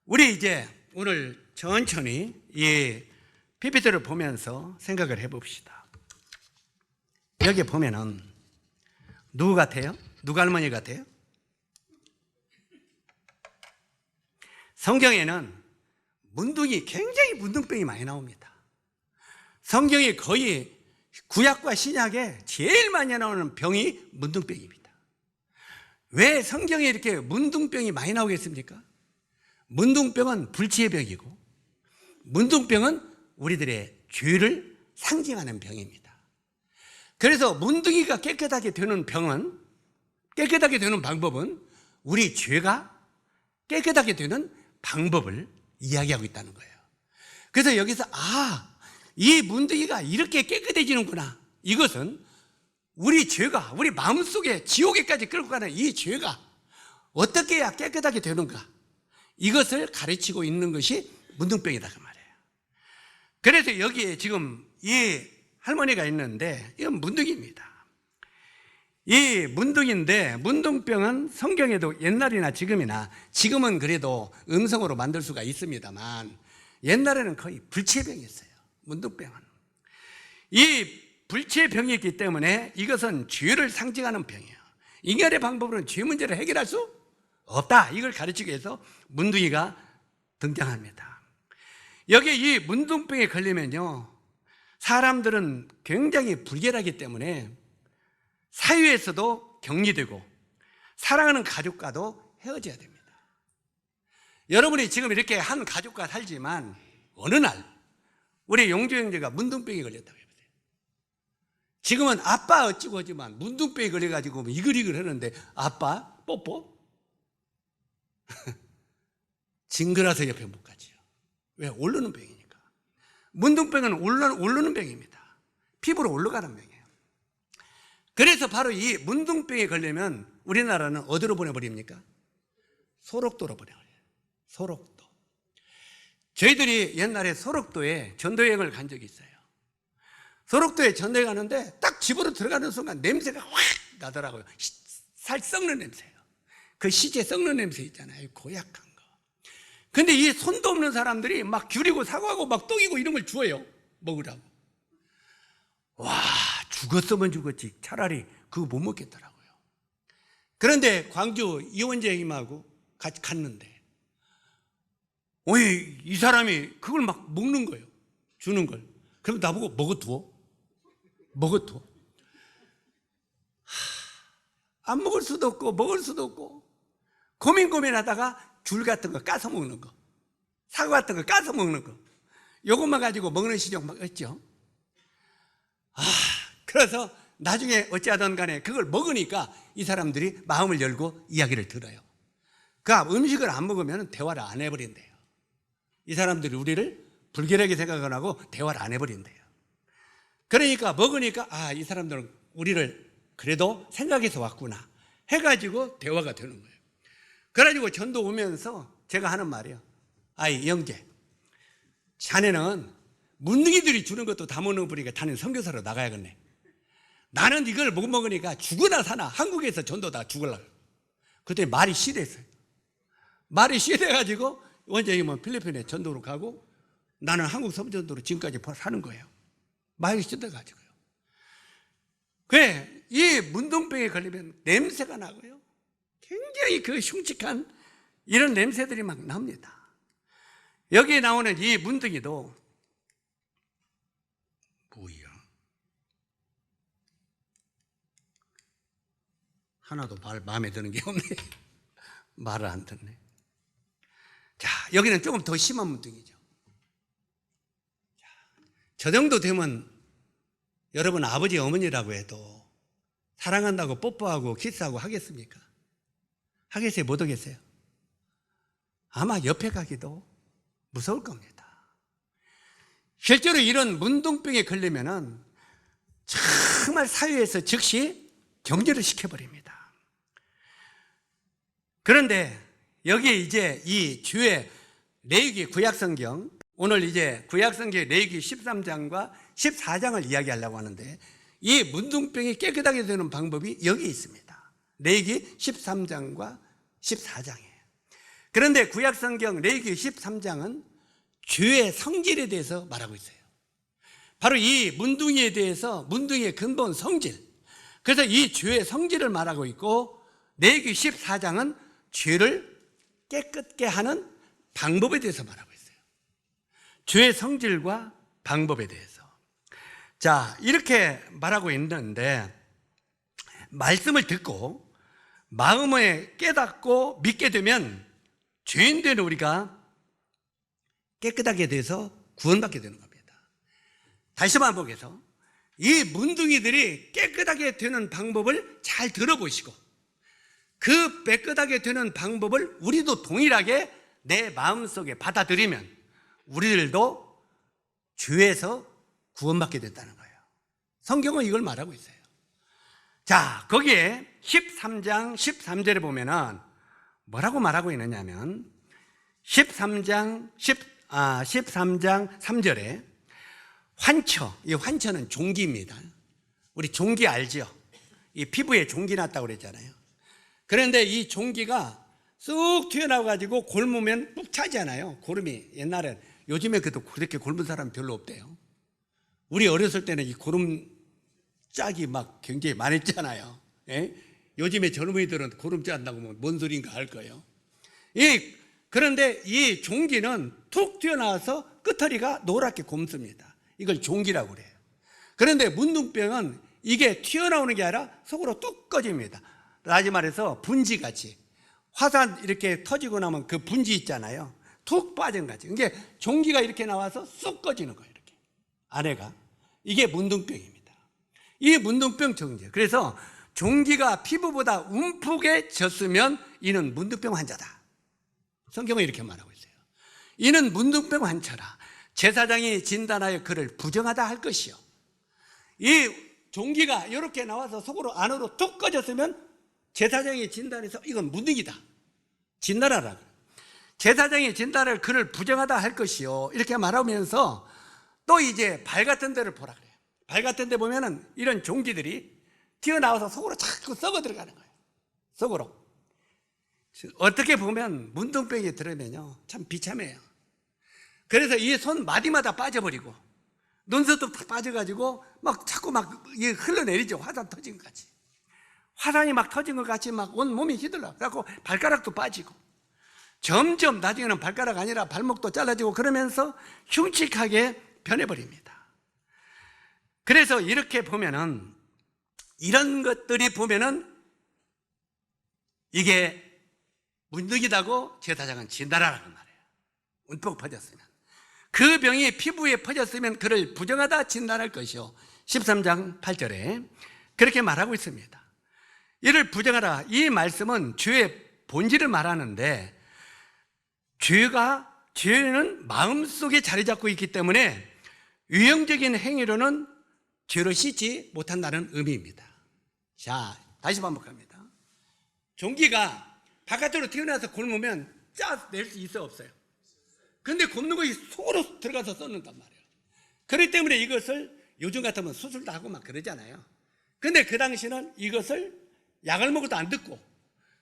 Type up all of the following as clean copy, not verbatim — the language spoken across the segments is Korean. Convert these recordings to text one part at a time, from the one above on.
우리 이제 오늘 천천히 이 PPT를 보면서 생각을 해봅시다. 여기 보면은 누구 같아요? 누가 할머니 같아요? 성경에는 문둥이, 굉장히 문둥병이 많이 나옵니다. 성경이 거의 구약과 신약에 제일 많이 나오는 병이 문둥병입니다. 왜 성경에 이렇게 문둥병이 많이 나오겠습니까? 문둥병은 불치의 병이고, 문둥병은 우리들의 죄를 상징하는 병입니다. 그래서 문둥이가 깨끗하게 되는 병은, 깨끗하게 되는 방법은 우리 죄가 깨끗하게 되는 방법을 이야기하고 있다는 거예요. 그래서 여기서 이 문둥이가 이렇게 깨끗해지는구나. 이것은 우리 죄가 우리 마음속에 지옥에까지 끌고 가는 이 죄가 어떻게 해야 깨끗하게 되는가, 이것을 가르치고 있는 것이 문둥병이다 그 말이에요. 그래서 여기에 지금 이 할머니가 있는데 이건 문둥이입니다. 이 문둥인데, 문둥병은 성경에도 옛날이나 지금은 그래도 음성으로 만들 수가 있습니다만, 옛날에는 거의 불치병이었어요. 문둥병은 이 불치병이었기 때문에 이것은 죄를 상징하는 병이에요. 인간의 방법으로는 죄 문제를 해결할 수 없다, 이걸 가르치기 위해서 문둥이가 등장합니다. 여기 이 문둥병에 걸리면요, 사람들은 굉장히 불결하기 때문에 사회에서도 격리되고 사랑하는 가족과도 헤어져야 됩니다. 여러분이 지금 이렇게 한 가족과 살지만 어느 날 우리 용주 형제가 문둥병에 걸렸다고 해보세요. 지금은 아빠 어찌고 하지만 문둥병에 걸려가지고 이글이글 하는데 아빠 뽀뽀? 징그러서 옆에 못 가지요. 왜? 오르는 병이니까. 문둥병은 오르는 병입니다. 피부로 올라가는 병이에요. 그래서 바로 이 문둥병에 걸리면 우리나라는 어디로 보내버립니까? 소록도로 보내버려요. 소록도. 저희들이 옛날에 소록도에 전도여행을 간 적이 있어요. 소록도에 전도에 가는데 딱 집으로 들어가는 순간 냄새가 확 나더라고요. 살 썩는 냄새예요. 그 시체 썩는 냄새 있잖아요. 고약한 거. 근데 이 손도 없는 사람들이 막 귤이고 사과하고 막 떡이고 이런 걸 주어요, 먹으라고. 와, 죽었으면 죽었지 차라리 그거 못 먹겠더라고요. 그런데 광주 이원재 형님하고 같이 갔는데 이 사람이 그걸 막 먹는 거예요. 주는 걸. 그럼 나보고 먹어두어. 안 먹을 수도 없고 먹을 수도 없고 고민하다가 귤 같은 거 까서 먹는 거, 사과 같은 거 까서 먹는 거, 요것만 가지고 먹는 시종 막 있죠. 그래서 나중에 어찌하든 간에 그걸 먹으니까 이 사람들이 마음을 열고 이야기를 들어요. 그 음식을 안 먹으면 대화를 안 해버린대요. 이 사람들이 우리를 불결하게 생각을 하고 대화를 안 해버린대요. 그러니까 먹으니까 이 사람들은 우리를 그래도 생각해서 왔구나 해가지고 대화가 되는 거예요. 그래가지고 전도 오면서 제가 하는 말이에요. 영재, 자네는 문둥이들이 주는 것도 다 먹는 거 보니까 자네는 선교사로 나가야겠네. 나는 이걸 못 먹으니까 죽으나 사나 한국에서 전도 다 죽으려고. 그랬더니 말이 씨됐어요. 말이 씨돼가지고 원장님은 필리핀에 전도로 가고 나는 한국 섬전도로 지금까지 사는 거예요. 말이 씨돼가지고요. 그래, 이 문둥병에 걸리면 냄새가 나고요, 굉장히 그 흉측한 이런 냄새들이 막 납니다. 여기에 나오는 이 문둥이도 뭐야? 하나도 마음에 드는 게 없네. 말을 안 듣네. 자, 여기는 조금 더 심한 문둥이죠. 저 정도 되면 여러분 아버지 어머니라고 해도 사랑한다고 뽀뽀하고 키스하고 하겠습니까? 하겠어요? 못 하겠어요? 아마 옆에 가기도 무서울 겁니다. 실제로 이런 문둥병에 걸리면은 정말 사회에서 즉시 격리를 시켜버립니다. 그런데 여기에 이제 이 주의 레위기 구약성경, 오늘 이제 구약성경 레위기 13장과 14장을 이야기하려고 하는데, 이 문둥병이 깨끗하게 되는 방법이 여기 있습니다. 레위기 13장과 14장이에요. 그런데 구약성경 레위기 13장은 죄의 성질에 대해서 말하고 있어요. 바로 이 문둥이에 대해서, 문둥이의 근본 성질, 그래서 이 죄의 성질을 말하고 있고, 레위기 14장은 죄를 깨끗게 하는 방법에 대해서 말하고 있어요. 죄의 성질과 방법에 대해서. 자, 이렇게 말하고 있는데, 말씀을 듣고 마음에 깨닫고 믿게 되면 죄인된 우리가 깨끗하게 돼서 구원받게 되는 겁니다. 다시 반복해서 이 문둥이들이 깨끗하게 되는 방법을 잘 들어보시고, 그 깨끗하게 되는 방법을 우리도 동일하게 내 마음속에 받아들이면 우리들도 죄에서 구원받게 된다는 거예요. 성경은 이걸 말하고 있어요. 자, 거기에 13장 13절에 보면은 뭐라고 말하고 있느냐면 13장 3절에 환처, 이 환처는 종기입니다. 우리 종기 알죠? 이 피부에 종기 났다고 그랬잖아요. 그런데 이 종기가 쑥 튀어나와가지고 골무면 푹 차잖아요. 고름이 옛날에, 요즘에 그렇게 곪은 사람 별로 없대요. 우리 어렸을 때는 이 고름 짝이 막 굉장히 많았잖아요. 예? 요즘에 젊은이들은 고름 짠다고 뭔 소린가 할 거예요. 그런데 이 종기는 툭 튀어나와서 끄터리가 노랗게 곪습니다. 이걸 종기라고 그래요. 그런데 문둥병은 이게 튀어나오는 게 아니라 속으로 뚝 꺼집니다. 다시 말해서 분지같이, 화산 이렇게 터지고 나면 그 분지 있잖아요. 툭 빠진 같이. 이게 종기가 이렇게 나와서 쑥 꺼지는 거예요. 이렇게 안에가. 이게 문둥병입니다. 이 문둥병 종기. 그래서 종기가 피부보다 움푹에 졌으면 이는 문둥병 환자다. 성경은 이렇게 말하고 있어요. 이는 문둥병 환자라. 제사장이 진단하여 그를 부정하다 할 것이요. 이 종기가 이렇게 나와서 속으로 안으로 툭 꺼졌으면 제사장이 진단해서 이건 문둥이다, 진단하라. 제사장이 진단을 그를 부정하다 할 것이요. 이렇게 말하면서 또 이제 발 같은 데를 보라 그래요. 발 같은 데 보면은 이런 종기들이 튀어나와서 속으로 자꾸 썩어 들어가는 거예요. 속으로. 어떻게 보면 문둥병이 들으면요, 참 비참해요. 그래서 이 손 마디마다 빠져버리고 눈썹도 다 빠져가지고 막 자꾸 막 흘러내리죠. 화산 터진 것 같이. 화산이 막 터진 것 같이 막 온 몸이 휘둘러. 그래갖고 발가락도 빠지고, 점점 나중에는 발가락 아니라 발목도 잘라지고 그러면서 흉측하게 변해버립니다. 그래서 이렇게 보면은, 이런 것들이 보면은 이게 문둥이다고 제사장은 진단하라는 말이에요. 움푹 퍼졌으면. 그 병이 피부에 퍼졌으면 그를 부정하다 진단할 것이요. 13장 8절에 그렇게 말하고 있습니다. 이를 부정하라. 이 말씀은 죄의 본질을 말하는데, 죄는 마음속에 자리 잡고 있기 때문에 유형적인 행위로는 죄를 씻지 못한다는 의미입니다. 자, 다시 반복합니다. 종기가 바깥으로 튀어나와서 곪으면 짜낼 수 있어, 없어요? 근데 곪는 것이 속으로 들어가서 썩는단 말이에요. 그렇기 때문에 이것을 요즘 같으면 수술도 하고 막 그러잖아요. 근데 그 당시는 이것을 약을 먹어도 안 듣고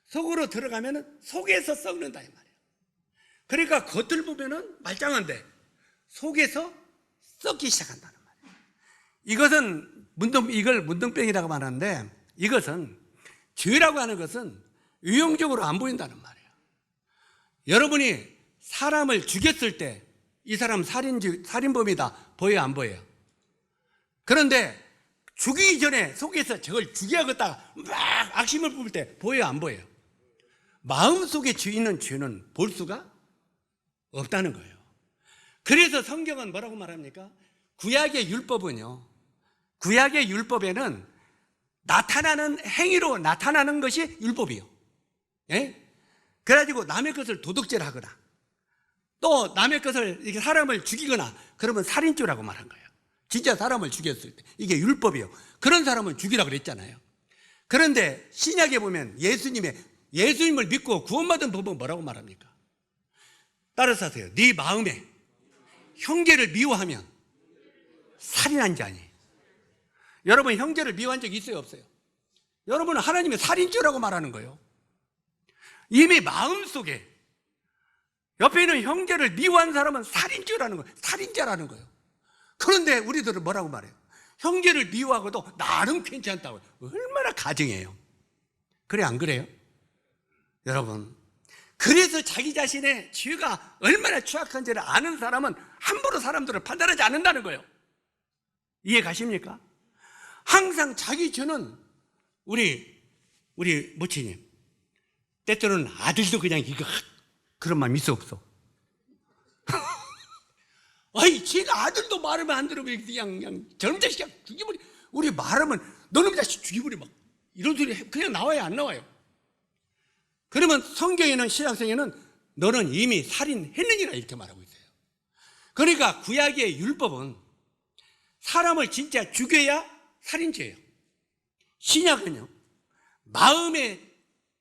속으로 들어가면 속에서 썩는다 이 말이에요. 그러니까 겉을 보면은 말짱한데 속에서 썩기 시작한다는 말이에요. 이걸 문둥병이라고 말하는데, 이것은 죄라고 하는 것은 유형적으로 안 보인다는 말이에요. 여러분이 사람을 죽였을 때 이 사람 살인범이다 보여요, 안 보여요? 그런데 죽이기 전에 속에서 저걸 죽여야겠다 막 악심을 부을 때 보여요, 안 보여요? 마음속에 있는 죄는 볼 수가 없다는 거예요. 그래서 성경은 뭐라고 말합니까? 구약의 율법은요, 구약의 율법에는 나타나는 행위로 나타나는 것이 율법이요. 예? 그래가지고 남의 것을 도둑질 하거나 또 남의 것을, 이렇게 사람을 죽이거나 그러면 살인죄라고 말한 거예요. 진짜 사람을 죽였을 때 이게 율법이에요. 그런 사람을 죽이라고 그랬잖아요. 그런데 신약에 보면 예수님을 믿고 구원받은 법은 뭐라고 말합니까? 따라서 하세요. 네 마음에 형제를 미워하면 살인한 자니. 여러분 형제를 미워한 적 있어요, 없어요? 여러분은 하나님의 살인죄라고 말하는 거예요. 이미 마음속에 옆에 있는 형제를 미워하는 사람은 살인죄라는 거예요. 살인자라는 거예요. 그런데 우리들은 뭐라고 말해요? 형제를 미워하고도 나름 괜찮다고. 얼마나 가증해요. 그래 안 그래요? 여러분, 그래서 자기 자신의 죄가 얼마나 추악한지를 아는 사람은 함부로 사람들을 판단하지 않는다는 거예요. 이해 가십니까? 항상 자기 죄는 우리 모치님 때때로는 아들도 그냥 이거 그런 마음 있어 없어? 아이 제가 아들도 말하면 안 들으면 그냥 저놈 자식이야 죽여버리. 우리 말하면 너놈 자식 죽여버리 막 이런 소리 그냥 나와요 안 나와요? 그러면 성경에는 신약성에는 너는 이미 살인했느니라 이렇게 말하고 있어요. 그러니까 구약의 율법은 사람을 진짜 죽여야 살인죄예요. 신약은요 마음에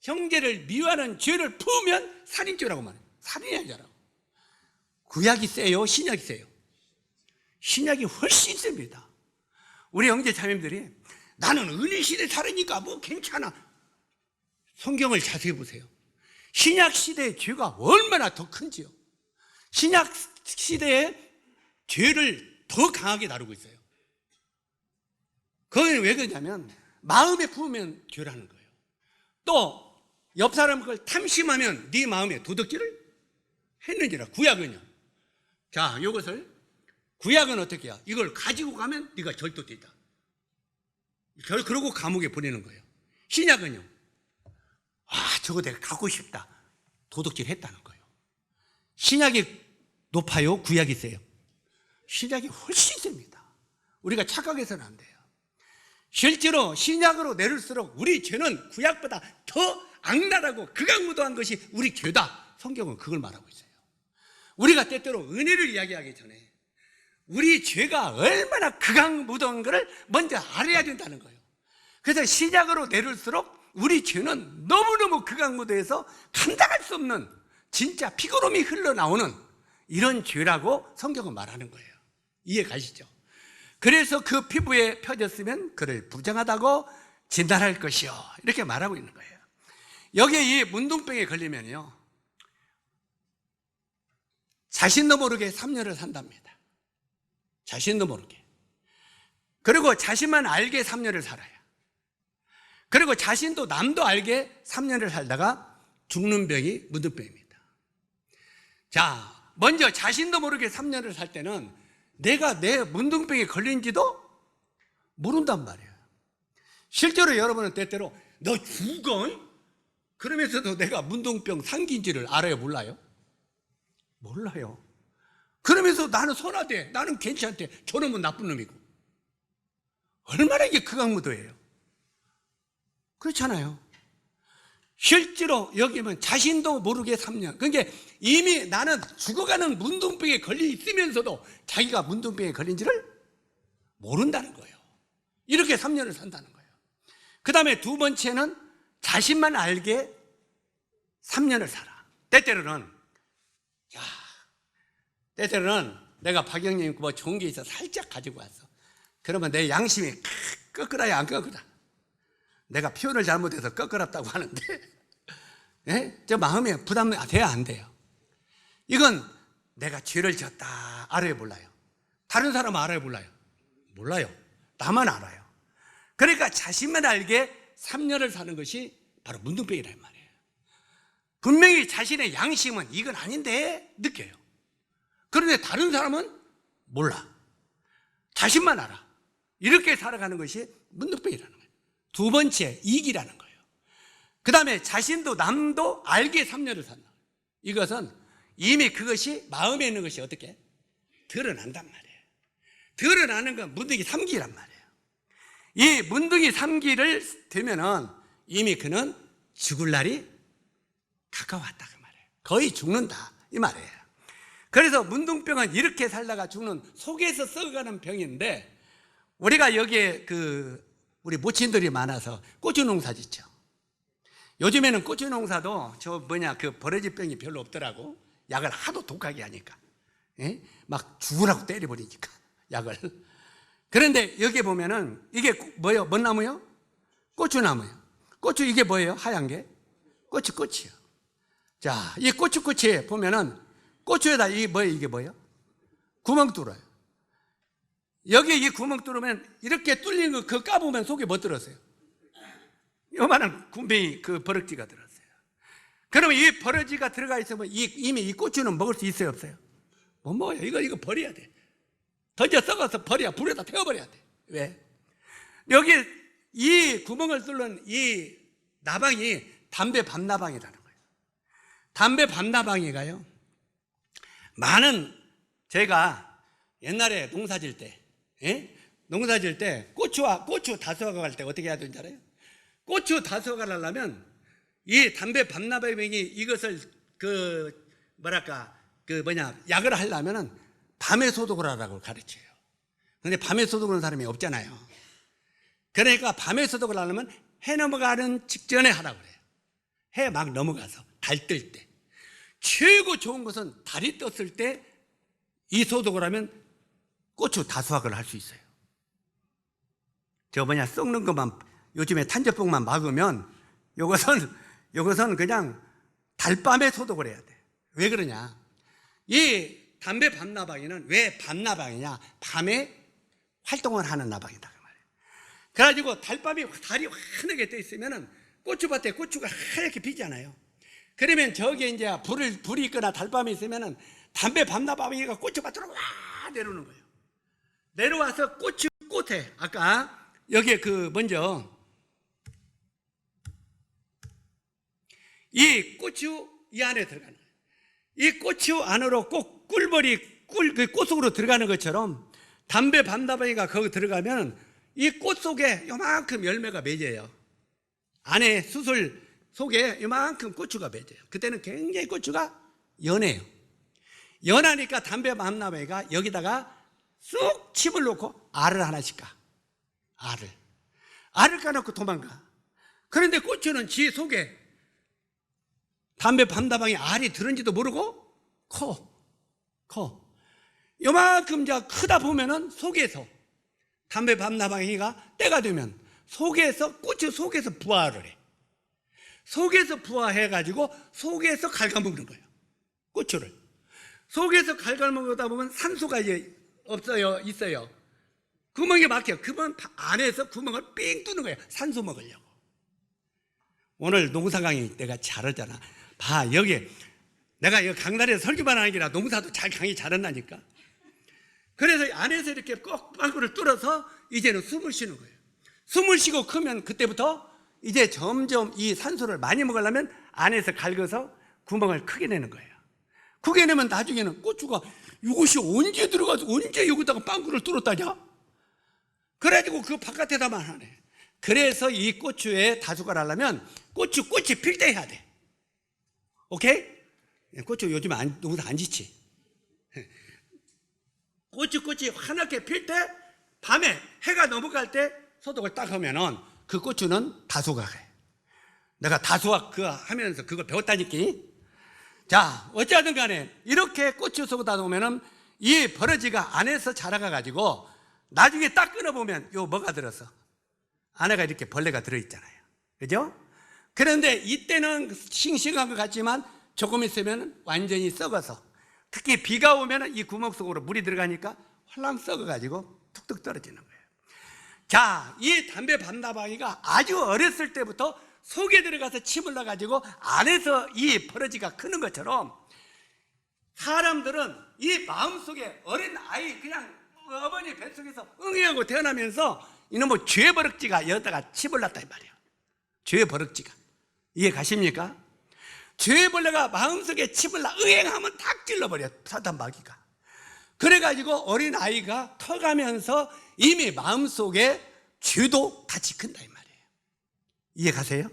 형제를 미워하는 죄를 품으면 살인죄라고 말해요. 살인의 죄라고. 구약이 세요? 신약이 세요? 신약이 훨씬 셉니다. 우리 형제 자매들이 나는 은혜시대 살으니까 뭐 괜찮아. 성경을 자세히 보세요. 신약 시대의 죄가 얼마나 더 큰지요. 신약 시대의 죄를 더 강하게 다루고 있어요. 거기는 왜 그러냐면 마음에 품으면 죄라는 거예요. 또 옆 사람 그걸 탐심하면 네 마음에 도덕질을 했는지라. 구약은요. 자, 이것을 구약은 어떻게 해요? 이걸 가지고 가면 네가 절도죄다. 그러고 감옥에 보내는 거예요. 신약은요. 저거 내가 갖고 싶다. 도덕질 했다는 거예요. 신약이 높아요? 구약이 세요? 신약이 훨씬 셉니다. 우리가 착각해서는 안 돼요. 실제로 신약으로 내릴수록 우리 죄는 구약보다 더 악랄하고 극악무도한 것이 우리 죄다. 성경은 그걸 말하고 있어요. 우리가 때때로 은혜를 이야기하기 전에 우리 죄가 얼마나 극악무도한 것을 먼저 알아야 된다는 거예요. 그래서 신약으로 내릴수록 우리 죄는 너무너무 극악무도해서 감당할 수 없는 진짜 피고름이 흘러나오는 이런 죄라고 성경은 말하는 거예요. 이해 가시죠? 그래서 그 피부에 펴졌으면 그를 부정하다고 진단할 것이요 이렇게 말하고 있는 거예요. 여기에 이 문둥병에 걸리면요 자신도 모르게 3년을 산답니다. 자신도 모르게. 그리고 자신만 알게 3년을 살아요. 그리고 자신도 남도 알게 3년을 살다가 죽는 병이 문둥병입니다. 자, 먼저 자신도 모르게 3년을 살 때는 내가 내 문둥병에 걸린지도 모른단 말이에요. 실제로 여러분은 때때로 너 죽어? 그러면서도 내가 문둥병 상기인지를 알아요? 몰라요? 몰라요. 그러면서 나는 선하대, 나는 괜찮대, 저놈은 나쁜 놈이고. 얼마나 이게 극악무도예요. 그렇잖아요. 실제로 여기면 자신도 모르게 3년. 그러니까 이미 나는 죽어가는 문둥병에 걸려 있으면서도 자기가 문둥병에 걸린지를 모른다는 거예요. 이렇게 3년을 산다는 거예요. 그 다음에 두 번째는 자신만 알게 3년을 살아. 때때로는 내가 박영님 뭐 좋은 게 있어 살짝 가지고 왔어. 그러면 내 양심이 끄끄라야 안 끄끄라. 내가 표현을 잘못해서 끄끄럽다고 하는데 저 마음에 부담 돼야 안 돼요. 이건 내가 죄를 지었다 알아요 몰라요? 다른 사람은 알아요 몰라요? 몰라요. 나만 알아요. 그러니까 자신만 알게 3년을 사는 것이 바로 문둥병이란 말이에요. 분명히 자신의 양심은 이건 아닌데 느껴요. 그런데 다른 사람은 몰라. 자신만 알아. 이렇게 살아가는 것이 문둥병이라는 거예요. 두 번째, 이기라는 거예요. 그 다음에 자신도 남도 알게 3년을 산다. 이것은 이미 그것이 마음에 있는 것이 어떻게? 드러난단 말이에요. 드러나는 건 문둥이 3기란 말이에요. 이 문둥이 3기를 되면은 이미 그는 죽을 날이 가까웠다 그 말이에요. 거의 죽는다 이 말이에요. 그래서 문둥병은 이렇게 살다가 죽는 속에서 썩어가는 병인데 우리가 여기에 우리 모친들이 많아서 고추 농사 짓죠. 요즘에는 고추 농사도 버러지병이 별로 없더라고. 약을 하도 독하게 하니까. 막 죽으라고 때려버리니까 약을. 그런데 여기 보면은 이게 뭐예요? 뭔 나무요? 고추나무요. 고추 이게 뭐예요? 하얀 게? 고추꽃이요. 자, 이 고추꽃에 보면은 고추에다 이게 뭐예요? 구멍 뚫어요. 여기 이 구멍 뚫으면 이렇게 뚫린 거 그거 까보면 속에 뭐 들었어요? 요만한 군뱅이 그 버럭지가 들었어요. 그러면 이 버럭지가 들어가 있으면 이미 이 고추는 먹을 수 있어요, 없어요? 못 먹어요. 이거 버려야 돼. 던져 썩어서 버려. 불에다 태워버려야 돼. 왜? 여기 이 구멍을 뚫는 이 나방이 담배 밤나방이라는 거예요. 담배 밤나방이가요, 많은, 제가 옛날에 농사 질 때, 농사 질 때 고추 다수화가 갈 때 어떻게 해야 되는지 알아요? 고추 다수화가 하려면 이 담배 밤나방이 이것을 약을 하려면은 밤에 소독을 하라고 가르쳐요. 근데 밤에 소독하는 사람이 없잖아요. 그러니까 밤에 소독을 하려면 해 넘어가는 직전에 하라고 그래요. 해 막 넘어가서 달 뜰 때. 최고 좋은 것은 달이 떴을 때 이 소독을 하면 고추 다수확을 할 수 있어요. 썩는 것만, 요즘에 탄저병만 막으면 요것은 그냥 달밤에 소독을 해야 돼. 왜 그러냐? 이 담배 밤나방이는 왜 밤나방이냐? 밤에 활동을 하는 나방이다 그 말이에요. 그래가지고 달밤에 달이 환하게 떠 있으면은 고추밭에 고추가 하얗게 피잖아요. 그러면 저기에 이제 불이 있거나 달밤에 있으면은 담배 밤나방이가 고추밭으로 와 내려오는 거예요. 내려와서 고추꽃에, 아까 여기에 먼저 이 고추 이 안에 들어가는 거예요. 이 고추 안으로 꼭 꽃 속으로 들어가는 것처럼 담배 밤나방이가 거기 들어가면 이 꽃 속에 요만큼 열매가 맺어요. 안에 수술 속에 요만큼 고추가 맺어요. 그때는 굉장히 고추가 연해요. 연하니까 담배 밤나방이가 여기다가 쑥 침을 놓고 알을 하나씩 까. 알을 까놓고 도망가. 그런데 고추는 지 속에 담배 밤나방이 알이 들은지도 모르고 커. 요만큼 이제 크다 보면은 속에서 담배 밤나방이가 때가 되면 고추 속에서 부화를 해. 속에서 부화해가지고 속에서 갉아먹는 거예요. 고추를. 속에서 갉아먹다 보면 산소가 이제 있어요. 구멍이 막혀. 그러면 안에서 구멍을 삥 뚫는 거예요. 산소 먹으려고. 오늘 농사 강의 내가 잘하잖아. 봐, 여기 내가 여기 강단에서 설교만 하는 게 아니라 농사도 강의 잘한다니까. 그래서 안에서 이렇게 꼭 빵꾸를 뚫어서 이제는 숨을 쉬는 거예요. 숨을 쉬고 크면 그때부터 이제 점점 이 산소를 많이 먹으려면 안에서 갉아서 구멍을 크게 내는 거예요. 크게 내면 나중에는 고추가 이것이 언제 들어가서 언제 여기다가 빵꾸를 뚫었다냐? 그래가지고 그 바깥에다만 하네. 그래서 이 고추에 다수가 하려면 꽃이 필 때 해야 돼. 오케이? 고추 요즘 농사 안 짓지? 꽃이 환하게 필 때, 밤에 해가 넘어갈 때 소독을 딱 하면은 그 고추는 다수가 해. 내가 다수학 하면서 그걸 배웠다니까. 자, 어찌하든 간에 이렇게 고추 속에다 놓으면은 이 버러지가 안에서 자라가 가지고 나중에 딱 끊어보면 뭐가 들었어? 안에가 이렇게 벌레가 들어있잖아요. 그죠? 그런데 이때는 싱싱한 것 같지만 조금 있으면 완전히 썩어서, 특히 비가 오면 이 구멍 속으로 물이 들어가니까 홀랑 썩어가지고 툭툭 떨어지는 거예요. 자, 이 담배 밤나방이가 아주 어렸을 때부터 속에 들어가서 침을 넣어가지고 안에서 이 버러지가 크는 것처럼 사람들은 이 마음속에 어린 아이, 그냥 어머니 뱃속에서 응애하고 태어나면서 이놈의 죄버럭지가 여기다가 침을 놨다 이 말이에요. 죄버럭지가. 이해 가십니까? 죄벌레가 마음속에 침을 놔 응행하면 탁 찔러버려, 사단 마귀가. 그래가지고 어린 아이가 커가면서 이미 마음속에 죄도 같이 큰다 이 말이에요. 이해 가세요?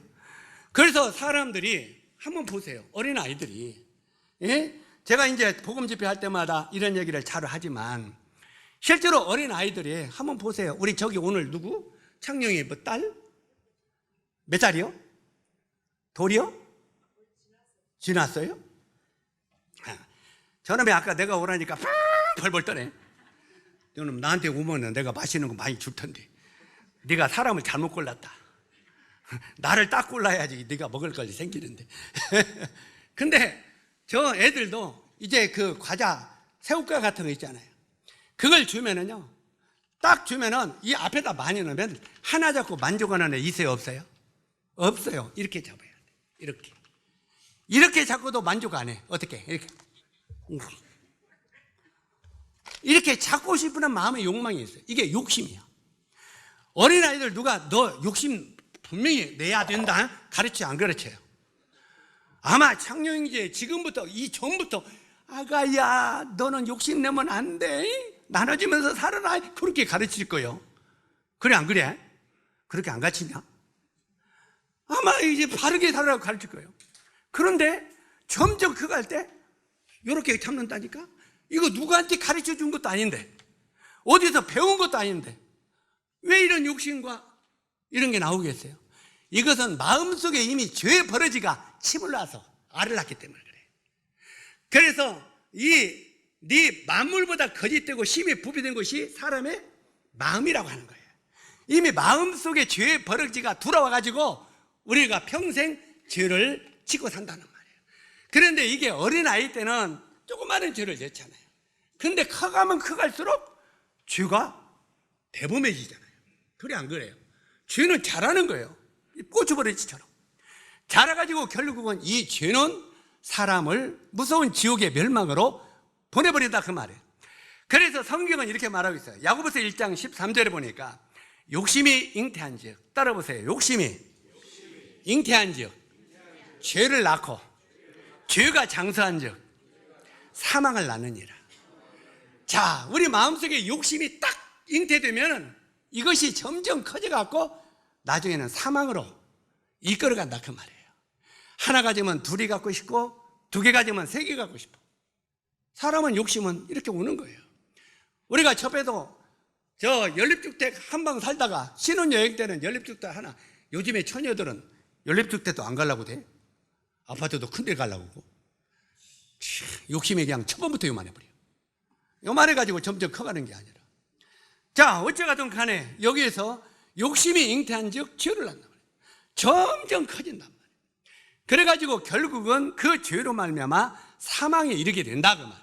그래서 사람들이 한번 보세요. 어린 아이들이, 제가 이제 복음 집회할 때마다 이런 얘기를 잘 하지만 실제로 어린 아이들이 한번 보세요. 우리 저기 오늘 누구? 창룡이 딸? 몇 살이요? 돌이요? 지났어요? 저놈이 아까 내가 오라니까 벌벌 떠네. 너는 나한테 오면 내가 맛있는 거 많이 줄 텐데 네가 사람을 잘못 골랐다. 나를 딱 골라야지 네가 먹을 걸 생기는데. 근데 저 애들도 이제 그 과자, 새우과 같은 거 있잖아요. 그걸 주면은요, 딱 주면은 이 앞에다 많이 넣으면 하나 잡고 만족하는 애 있어요, 없어요? 없어요. 이렇게 잡아야 돼. 이렇게. 이렇게 잡고도 만족 안 해. 어떻게? 이렇게 잡고 싶은 마음의 욕망이 있어요. 이게 욕심이야. 어린아이들 누가 너 욕심 분명히 내야 된다 가르쳐 안 가르쳐요? 아마 창녕이제 지금부터 이전부터 아가야 너는 욕심 내면 안 돼, 나눠주면서 살아라, 그렇게 가르칠 거예요. 그래 안 그래? 그렇게 안 가르치냐? 아마 이제 바르게 살아라고 가르칠 거예요. 그런데 점점 커갈 때 이렇게 참는다니까? 이거 누구한테 가르쳐 준 것도 아닌데, 어디서 배운 것도 아닌데 왜 이런 욕심과 이런 게 나오겠어요? 이것은 마음속에 이미 죄의 버러지가 침을 놔서 알을 낳기 때문에 그래. 그래서 네 만물보다 거짓되고 심히 부비된 것이 사람의 마음이라고 하는 거예요. 이미 마음속에 죄의 버러지가 들어와가지고 우리가 평생 죄를 짓고 산다는 말이에요. 그런데 이게 어린아이 때는 조그마한 죄를 졌잖아요. 근데 커가면 커갈수록 죄가 대범해지잖아요. 그래 안 그래요? 죄는 잘하는 거예요. 고추버러지처럼 자라가지고 결국은 이 죄는 사람을 무서운 지옥의 멸망으로 보내버린다 그 말이에요. 그래서 성경은 이렇게 말하고 있어요. 야고보서 1장 13절에 보니까 욕심이 잉태한즉, 따라보세요. 욕심이 잉태한즉 죄를 낳고 죄가 장수한즉 사망을 낳느니라. 자, 우리 마음속에 욕심이 딱 잉태되면 이것이 점점 커져갖고 나중에는 사망으로 이끌어간다 그 말이에요. 하나 가지면 둘이 갖고 싶고 두 개 가지면 세 개 갖고 싶어. 사람은 욕심은 이렇게 오는 거예요. 우리가 접해도 저 연립주택 한 방 살다가 신혼여행 때는 연립주택 하나, 요즘에 처녀들은 연립주택도 안 가려고 돼. 아파트도 큰 데 가려고 하고. 욕심이 그냥 처음부터 요만해버려. 요만해가지고 점점 커가는 게 아니라. 자, 어찌가든 간에 여기에서 욕심이 잉태한즉 죄를 낳는다. 점점 커진단 말이에요. 그래가지고 결국은 그 죄로 말미암아 사망에 이르게 된다 그 말이에요.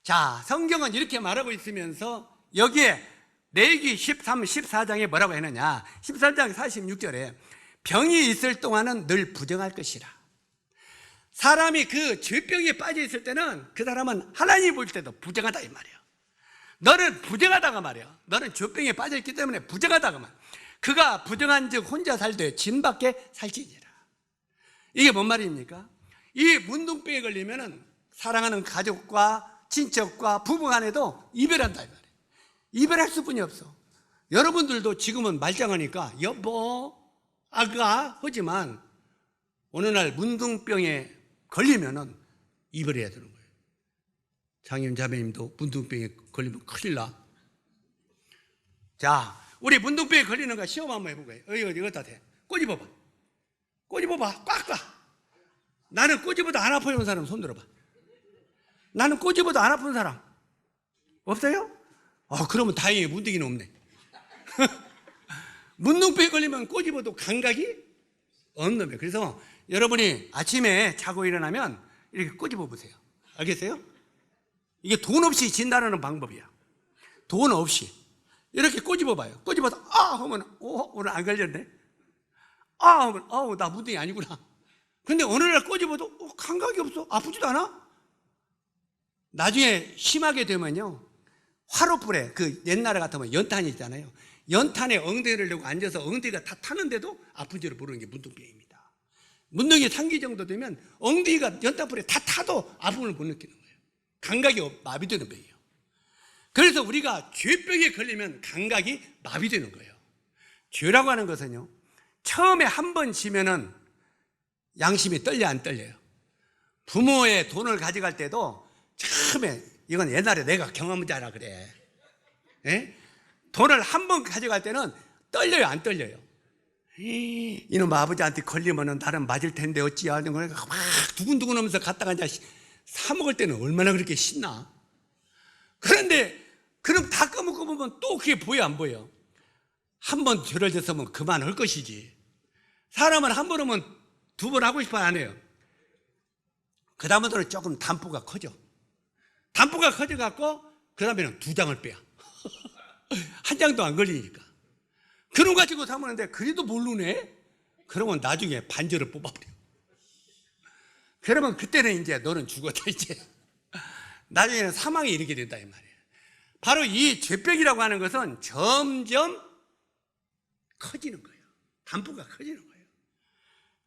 자, 성경은 이렇게 말하고 있으면서 여기에 레위기 13, 14장에 뭐라고 했느냐? 13장 46절에 병이 있을 동안은 늘 부정할 것이라. 사람이 그 죄병에 빠져 있을 때는 그 사람은 하나님 볼 때도 부정하다 이 말이에요. 너는 부정하다가 말이야. 너는 죄병에 빠져 있기 때문에 부정하다가 말. 그가 부정한즉 혼자 살되 진밖에 살지니라. 이게 뭔 말입니까? 이 문둥병에 걸리면은 사랑하는 가족과 친척과 부부 간에도 이별한다 이 말이에요. 이별할 수뿐이 없어. 여러분들도 지금은 말짱하니까 여보, 아가 하지만 어느 날 문둥병에 걸리면은 이별해야 되는 거예요. 장님 자매님도 문둥병에 걸리면 큰일 나. 자, 우리 문둥병에 걸리는 거 시험 한번 해보고요. 어디 갖다 대. 꼬집어봐. 꼬집어봐. 꽉꽉. 나는 꼬집어도 안 아파요 사람 손 들어봐. 나는 꼬집어도 안 아픈 사람 없어요? 그러면 다행히 문둥이는 없네. 문둥병에 걸리면 꼬집어도 감각이 없는 거예요. 그래서 여러분이 아침에 자고 일어나면 이렇게 꼬집어 보세요. 알겠어요? 이게 돈 없이 진단하는 방법이야. 돈 없이 이렇게 꼬집어 봐요. 꼬집어서 하면 오늘 안 걸렸네. 하면 나 문둥이 아니구나. 근데 어느 날 꼬집어도 감각이 없어. 아프지도 않아. 나중에 심하게 되면요, 화로불에 그 옛날에 같으면 연탄이 있잖아요. 연탄에 엉덩이를 대고 앉아서 엉덩이가 다 타는데도 아픈 줄을 모르는 게 문둥병입니다. 문둥이 상기 정도 되면 엉덩이가 연탄불에 다 타도 아픔을 못 느끼는 거예요. 감각이 마비되는 병이에요. 그래서 우리가 죄병에 걸리면 감각이 마비되는 거예요. 죄라고 하는 것은요, 처음에 한 번 지면은 양심이 떨려 안 떨려요? 부모의 돈을 가져갈 때도 처음에, 이건 옛날에 내가 경험한 자라 그래. 에? 돈을 한 번 가져갈 때는 떨려요 안 떨려요? 이놈 아버지한테 걸리면은 나는 맞을 텐데 어찌야 하는 거니까 막 두근두근 하면서 갔다가 이제 사 먹을 때는 얼마나 그렇게 신나. 그런데 그럼 다 까먹고 보면 또 그게 보여 안 보여? 한 번 죄를 졌으면 그만할 것이지. 사람은 한 번 하면 두 번 하고 싶어 안 해요. 그 다음부터는 조금 담보가 커져. 담보가 커져갖고 그 다음에는 2장을 빼야 한 장도 안 걸리니까. 그런 거 가지고 사모는데 그래도 모르네? 그러면 나중에 반절을 뽑아버려. 그러면 그때는 이제 너는 죽었다 이제. 나중에는 사망에 이르게 된다 이 말이에요. 바로 이 죄병이라고 하는 것은 점점 커지는 거예요. 담보가 커지는 거예요.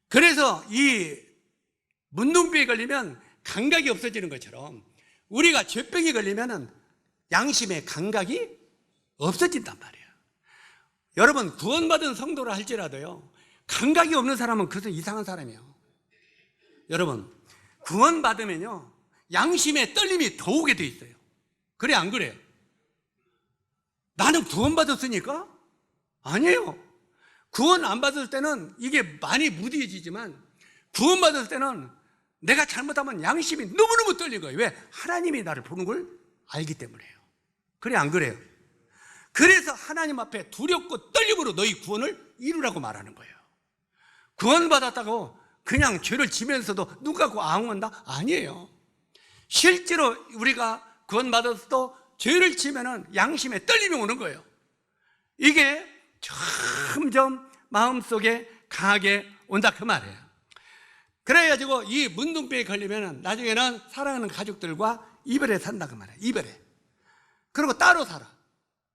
그래서 이 문둥병에 걸리면 감각이 없어지는 것처럼 우리가 죄병에 걸리면 양심의 감각이 없어진단 말이에요. 여러분, 구원받은 성도라 할지라도요, 감각이 없는 사람은 그것은 이상한 사람이에요. 여러분, 구원받으면요 양심의 떨림이 더 오게 돼 있어요. 그래 안 그래요? 나는 구원받았으니까? 아니에요. 구원 안 받을 때는 이게 많이 무디해지지만 구원받을 때는 내가 잘못하면 양심이 너무너무 떨린 거예요. 왜? 하나님이 나를 보는 걸 알기 때문에요. 그래 안 그래요? 그래서 하나님 앞에 두렵고 떨림으로 너희 구원을 이루라고 말하는 거예요. 구원받았다고 그냥 죄를 지면서도 누가 아웅한다? 아니에요. 실제로 우리가 구원받았어도 죄를 지면은 양심에 떨림이 오는 거예요. 이게 점점 마음속에 강하게 온다 그 말이에요. 그래가지고 이 문둥병에 걸리면은 나중에는 사랑하는 가족들과 이별에 산다 그 말이에요. 이별에. 그리고 따로 살아.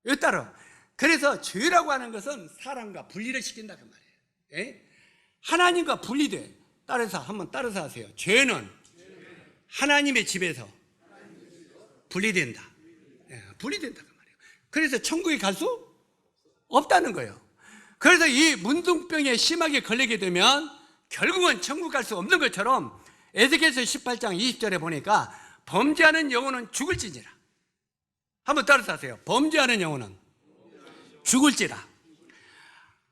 왜 따로? 그래서 죄라고 하는 것은 사람과 분리를 시킨다 그 말이에요. 예? 하나님과 분리돼. 따라서 한번 따라서 하세요. 죄는 하나님의 집에서 분리된다. 예, 분리된다 그 말이에요. 그래서 천국에 갈 수 없다는 거예요. 그래서 이 문둥병에 심하게 걸리게 되면 결국은 천국 갈 수 없는 것처럼 에스겔서 18장 20절에 보니까 범죄하는 영혼은 죽을지니라. 한번 따라서 하세요. 범죄하는 영혼은 죽을지라.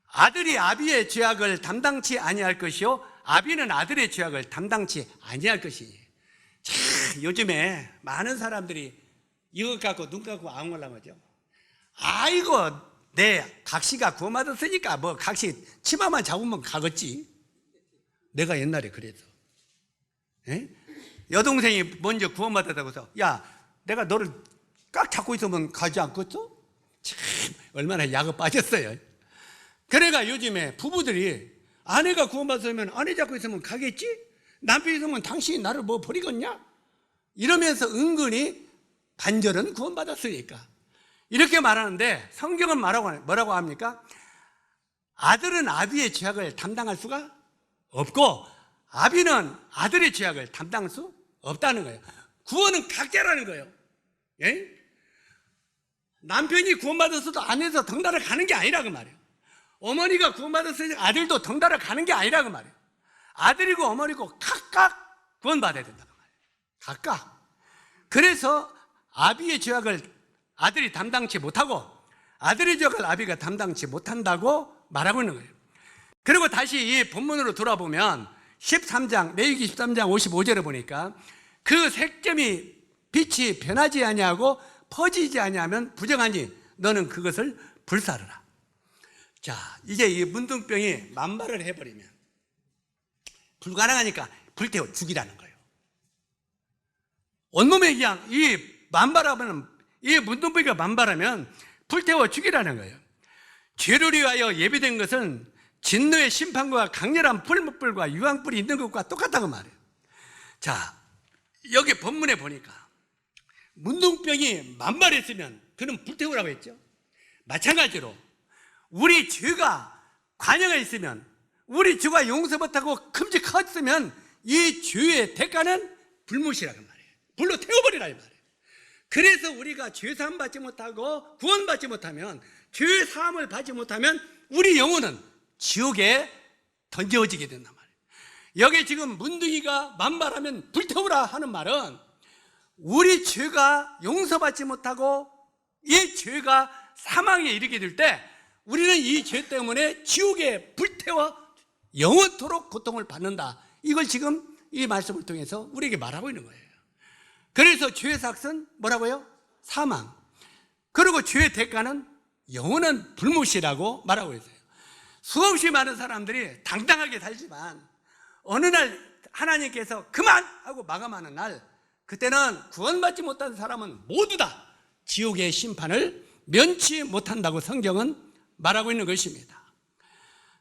아들이 아비의 죄악을 담당치 아니할 것이요 아비는 아들의 죄악을 담당치 아니할 것이니. 자, 요즘에 많은 사람들이 이것 갖고 눈 감고 아웅하려고 하죠. 아이고 내 각시가 구원받았으니까 뭐 각시 치마만 잡으면 가겠지. 내가 옛날에 그래서 여동생이 먼저 구원받았다고 해서 야 내가 너를 꽉 잡고 있으면 가지 않겠어? 참 얼마나 약을 빠졌어요. 그래가 요즘에 부부들이 아내가 구원받았으면 아내 잡고 있으면 가겠지? 남편이 있으면 당신이 나를 뭐 버리겠냐? 이러면서 은근히 반절은 구원받았으니까 이렇게 말하는데 성경은 뭐라고 합니까? 아들은 아비의 죄악을 담당할 수가 없고 아비는 아들의 죄악을 담당할 수 없다는 거예요. 구원은 각자라는 거예요. 예? 남편이 구원받았어도 아내에서 덩달아 가는 게 아니라고 말이에요. 어머니가 구원받았으니 아들도 덩달아 가는 게 아니라고 말이에요. 아들이고 어머니고 각각 구원받아야 된다고 말이에요. 각각. 그래서 아비의 죄악을 아들이 담당치 못하고 아들의 죄악을 아비가 담당치 못한다고 말하고 있는 거예요. 그리고 다시 이 본문으로 돌아보면 13장 레위기 13장 55절에 보니까 그 색점이 빛이 변하지 아니하고 퍼지지 아니하면 부정하니 너는 그것을 불사르라. 자, 이제 이 문둥병이 만발을 해버리면 불가능하니까 불태워 죽이라는 거예요. 온몸에 그냥 이 만발하면 이 문둥병이가 만발하면 불태워 죽이라는 거예요. 죄를 위하여 예비된 것은 진노의 심판과 강렬한 풀무불과 유황불이 있는 것과 똑같다고 말해요. 자, 여기 본문에 보니까 문둥병이 만발했으면 그는 불태우라고 했죠. 마찬가지로 우리 죄가 관여가 있으면 우리 죄가 용서 못하고 큼직했으면 이 죄의 대가는 불못이라고 말해요. 불로 태워버리라 이 말이에요. 그래서 우리가 죄사함 받지 못하고 구원받지 못하면 죄사함을 받지 못하면 우리 영혼은 지옥에 던져지게 된단 말이에요. 여기 지금 문둥이가 만발하면 불태우라 하는 말은 우리 죄가 용서받지 못하고 이 죄가 사망에 이르게 될 때 우리는 이 죄 때문에 지옥에 불태워 영원토록 고통을 받는다. 이걸 지금 이 말씀을 통해서 우리에게 말하고 있는 거예요. 그래서 죄의 삭은 뭐라고요? 사망. 그리고 죄의 대가는 영원한 불못이라고 말하고 있어요. 수없이 많은 사람들이 당당하게 살지만 어느 날 하나님께서 그만하고 마감하는 날 그때는 구원받지 못한 사람은 모두 다 지옥의 심판을 면치 못한다고 성경은 말하고 있는 것입니다.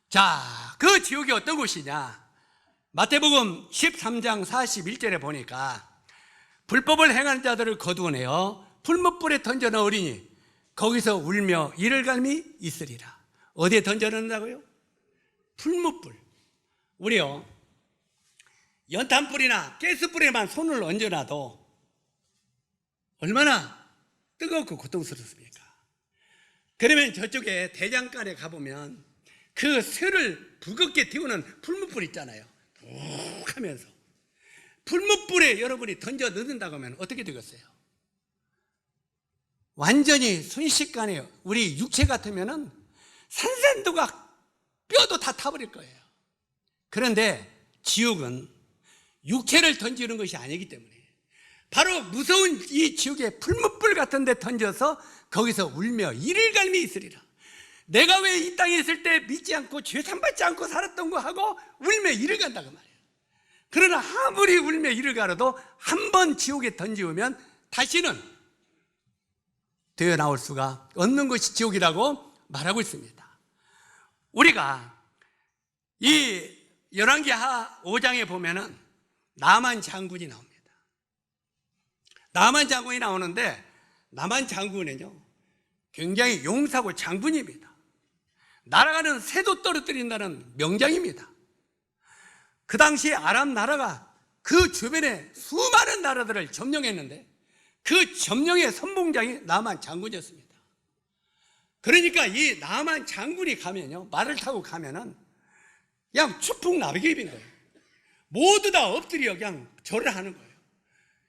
자, 그 지옥이 어떤 곳이냐? 마태복음 13장 41절에 보니까 불법을 행하는 자들을 거두어내어 풀무불에 던져 넣으리니 거기서 울며 이를 갈미 있으리라. 어디에 던져 넣는다고요? 풀무불. 우리요, 연탄불이나 가스불에만 손을 얹어놔도 얼마나 뜨겁고 고통스럽습니까? 그러면 저쪽에 대장간에 가보면 그 쇠를 부겁게 띄우는 풀무불 있잖아요. 푹 하면서 풀무불에 여러분이 던져 넣는다고 하면 어떻게 되겠어요? 완전히 순식간에 우리 육체 같으면은 산산도각 뼈도 다 타버릴 거예요. 그런데 지옥은 육체를 던지는 것이 아니기 때문에 바로 무서운 이 지옥의 풀무불 같은 데 던져서 거기서 울며 이를 갈미 있으리라. 내가 왜 이 땅에 있을 때 믿지 않고 죄 삼받지 않고 살았던 거 하고 울며 이를 간다고 말이에요. 그러나 아무리 울며 이를 가려도 한 번 지옥에 던지우면 다시는 되어 나올 수가 없는 것이 지옥이라고 말하고 있습니다. 우리가 이 열왕기하 5장에 보면은 나만 장군이 나옵니다. 나만 장군이 나오는데 나만 장군은요 굉장히 용사고 장군입니다. 날아가는 새도 떨어뜨린다는 명장입니다. 그 당시 아람 나라가 그 주변에 수많은 나라들을 점령했는데 그 점령의 선봉장이 나만 장군이었습니다. 그러니까 이 나만 장군이 가면요, 말을 타고 가면은 그냥 추풍나비입인 거예요. 모두 다 엎드려 그냥 절을 하는 거예요.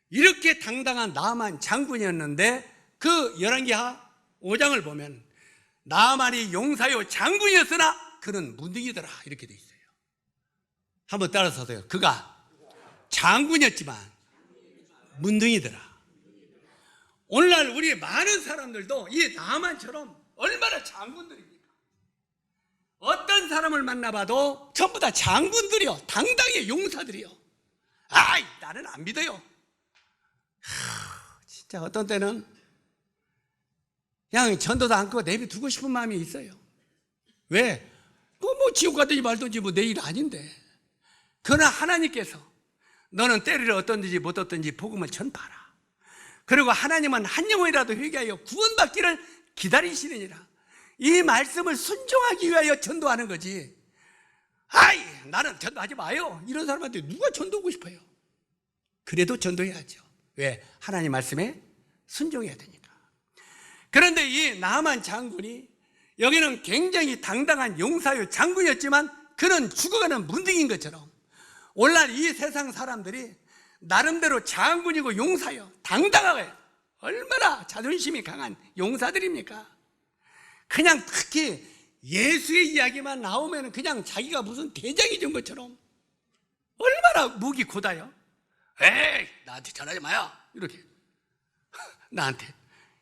이렇게 당당한 나만 장군이었는데 그 열왕기하 5장을 보면 나만이 용사요 장군이었으나 그는 문둥이더라 이렇게 돼 있어요. 한번 따라서세요. 그가 장군이었지만 문둥이더라. 오늘날 우리 많은 사람들도 이 나만처럼 얼마나 장군들입니까? 어떤 사람을 만나봐도 전부 다 장군들이요, 당당히 용사들이요. 아이, 나는 안 믿어요. 진짜 어떤 때는 그냥 전도도 않고 내비두고 싶은 마음이 있어요. 왜? 뭐 지옥 가든지 말든지 뭐 내 일 아닌데. 그러나 하나님께서 너는 때를 어떤지 못 어떤지 복음을 전파하라. 그리고 하나님은 한 영혼이라도 회개하여 구원받기를 기다리시느니라. 이 말씀을 순종하기 위하여 전도하는 거지. 아이, 나는 전도하지 마요. 이런 사람한테 누가 전도하고 싶어요? 그래도 전도해야죠. 왜? 하나님 말씀에 순종해야 되니까. 그런데 이 나만 장군이 여기는 굉장히 당당한 용사요 장군이었지만 그는 죽어가는 문둥이인 것처럼 오늘날 이 세상 사람들이 나름대로 장군이고 용사요 당당하게 얼마나 자존심이 강한 용사들입니까? 그냥 특히 예수의 이야기만 나오면 그냥 자기가 무슨 대장이 된 것처럼 얼마나 목이 고다요. 에이, 나한테 전하지 마요. 이렇게 나한테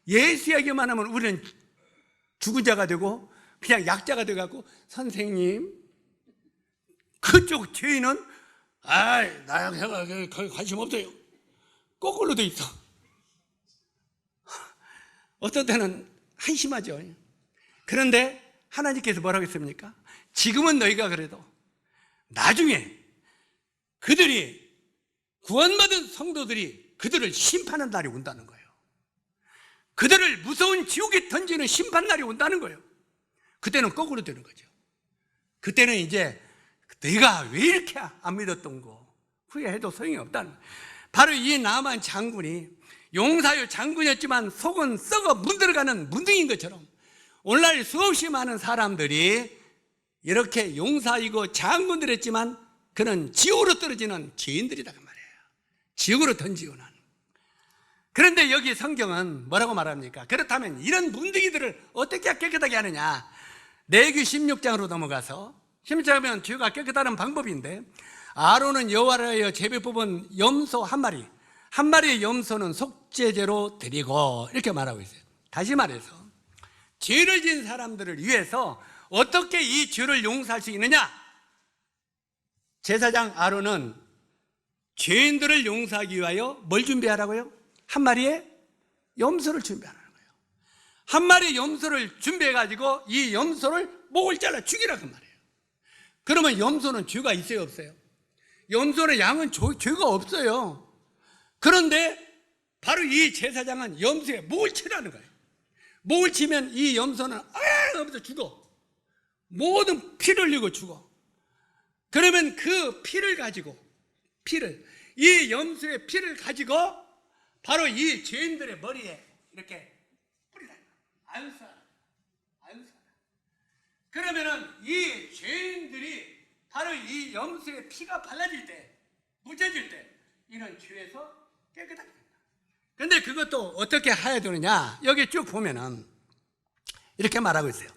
예수 이야기만 하면 우리는 죽은 자가 되고 그냥 약자가 돼갖고 선생님, 그쪽 죄인은 아이, 나한테 거기 관심 없어요. 거꾸로 돼 있어. 어떤 때는 한심하죠. 그런데 하나님께서 뭐라고 했습니까? 지금은 너희가 그래도 나중에 그들이 구원받은 성도들이 그들을 심판하는 날이 온다는 거예요. 그들을 무서운 지옥에 던지는 심판날이 온다는 거예요. 그때는 거꾸로 되는 거죠. 그때는 이제 내가 왜 이렇게 안 믿었던 거 후회해도 소용이 없다는 거예요. 바로 이 나만 장군이 용사요 장군이었지만 속은 썩어 문들어가는 문둥이인 것처럼 오늘날 수없이 많은 사람들이 이렇게 용사이고 장군들이었지만 그는 지옥으로 떨어지는 죄인들이다 그 말이에요. 지옥으로 던지고는. 그런데 여기 성경은 뭐라고 말합니까? 그렇다면 이런 문둥이들을 어떻게 깨끗하게 하느냐? 레위기 16장으로 넘어가서 16장이면 죄가 깨끗하는 방법인데 아론은 여호와를 위하여 제비 뽑은 염소 한 마리의 염소는 속죄제로 드리고 이렇게 말하고 있어요. 다시 말해서 죄를 지은 사람들을 위해서 어떻게 이 죄를 용서할 수 있느냐? 제사장 아론은 죄인들을 용서하기 위하여 뭘 준비하라고요? 한 마리의 염소를 준비하라는 거예요. 한 마리의 염소를 준비해가지고 이 염소를 목을 잘라 죽이라고 말이에요. 그러면 염소는 죄가 있어요, 없어요? 염소는 양은 죄가 없어요. 그런데 바로 이 제사장은 염소의 목을 치라는 거예요. 목을 치면 이 염소는 하면서 죽어. 모든 피를 흘리고 죽어. 그러면 그 피를 가지고, 이 염소의 피를 가지고 바로 이 죄인들의 머리에 이렇게 뿌리라. 안수하라. 그러면은 이 죄인들이 바로 이 염소의 피가 발라질 때, 묻혀질 때 이런 죄에서 깨끗하게 된다. 근데 그것도 어떻게 해야 되느냐? 여기 쭉 보면은 이렇게 말하고 있어요.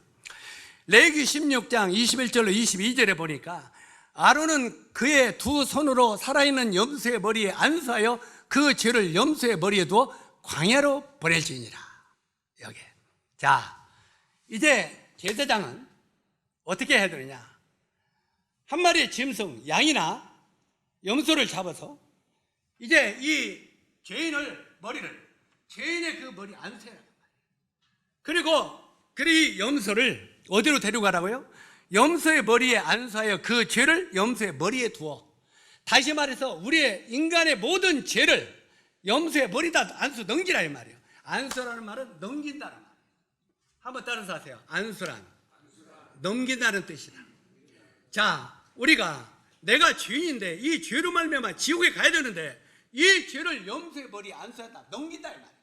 레위기 16장 21절로 22절에 보니까 아론은 그의 두 손으로 살아있는 염소의 머리에 안수하여 그 죄를 염소의 머리에 두어 광야로 보낼지니라. 여기. 자, 이제 제사장은 어떻게 해야 되느냐? 한 마리의 짐승, 양이나 염소를 잡아서 이제 이 죄인의 그 머리 안수해라. 그리고 이 염소를 어디로 데려가라고요? 염소의 머리에 안수하여 그 죄를 염소의 머리에 두어. 다시 말해서 우리의 인간의 모든 죄를 염소의 머리다 안수 넘기라 이 말이에요. 안수라는 말은 넘긴다는 말이에요. 한번 따라서 하세요. 안수란 넘긴다는 뜻이다. 자, 우리가 내가 죄인인데 이 죄로 말미암아 지옥에 가야 되는데 이 죄를 염소의 머리에 안수했다, 넘긴다 이 말이에요.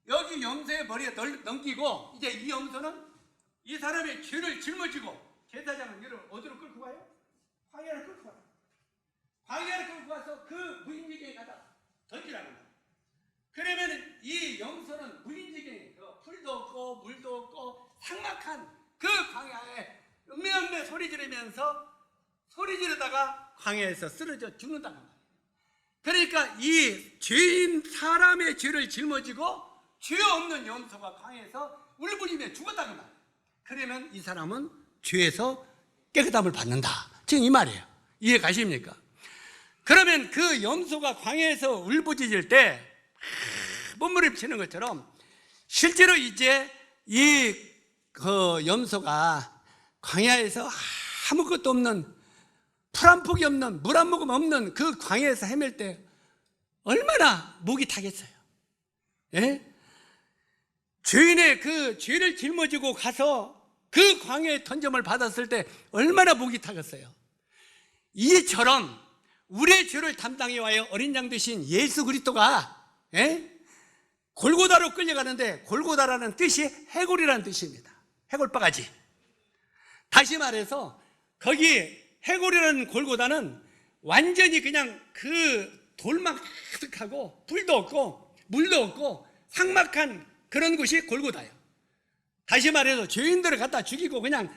여기 염소의 머리에 넘기고 이제 이 염소는 이 사람의 죄를 짊어지고 제사장은 이를 어디로 끌고 가요? 광야를 끌고 가요. 광야를 끌고 가서 그 무인지경에 가다 던지라는 거예요. 그러면 이 염소는 무인지경에 풀도 없고 물도 없고 삭막한 그 광야에 음메음메 소리 지르다가 광야에서 쓰러져 죽는다는 거예요. 그러니까 이 죄인 사람의 죄를 짊어지고 죄 없는 염소가 광야에서 울부짖으며 죽었다는 말이에요. 그러면 이 사람은 죄에서 깨끗함을 받는다. 지금 이 말이에요. 이해 가십니까? 그러면 그 염소가 광야에서 울부짖을 때 몸부림치는 것처럼 실제로 이제 이 염소가 광야에서 아무것도 없는, 풀 한 폭이 없는, 물 한 모금 없는 그 광야에서 헤맬 때 얼마나 목이 타겠어요. 예? 죄인의 그 죄를 짊어지고 가서 그 광야의 던짐을 받았을 때 얼마나 목이 타겠어요. 이처럼 우리의 죄를 담당해 와요 어린 양 되신 예수 그리스도가 골고다로 끌려가는데, 골고다라는 뜻이 해골이라는 뜻입니다. 해골바가지. 다시 말해서 거기 해골이라는 골고다는 완전히 그냥 그 돌만 가득하고 불도 없고 물도 없고 삭막한 그런 곳이 골고다예요. 다시 말해서 죄인들을 갖다 죽이고 그냥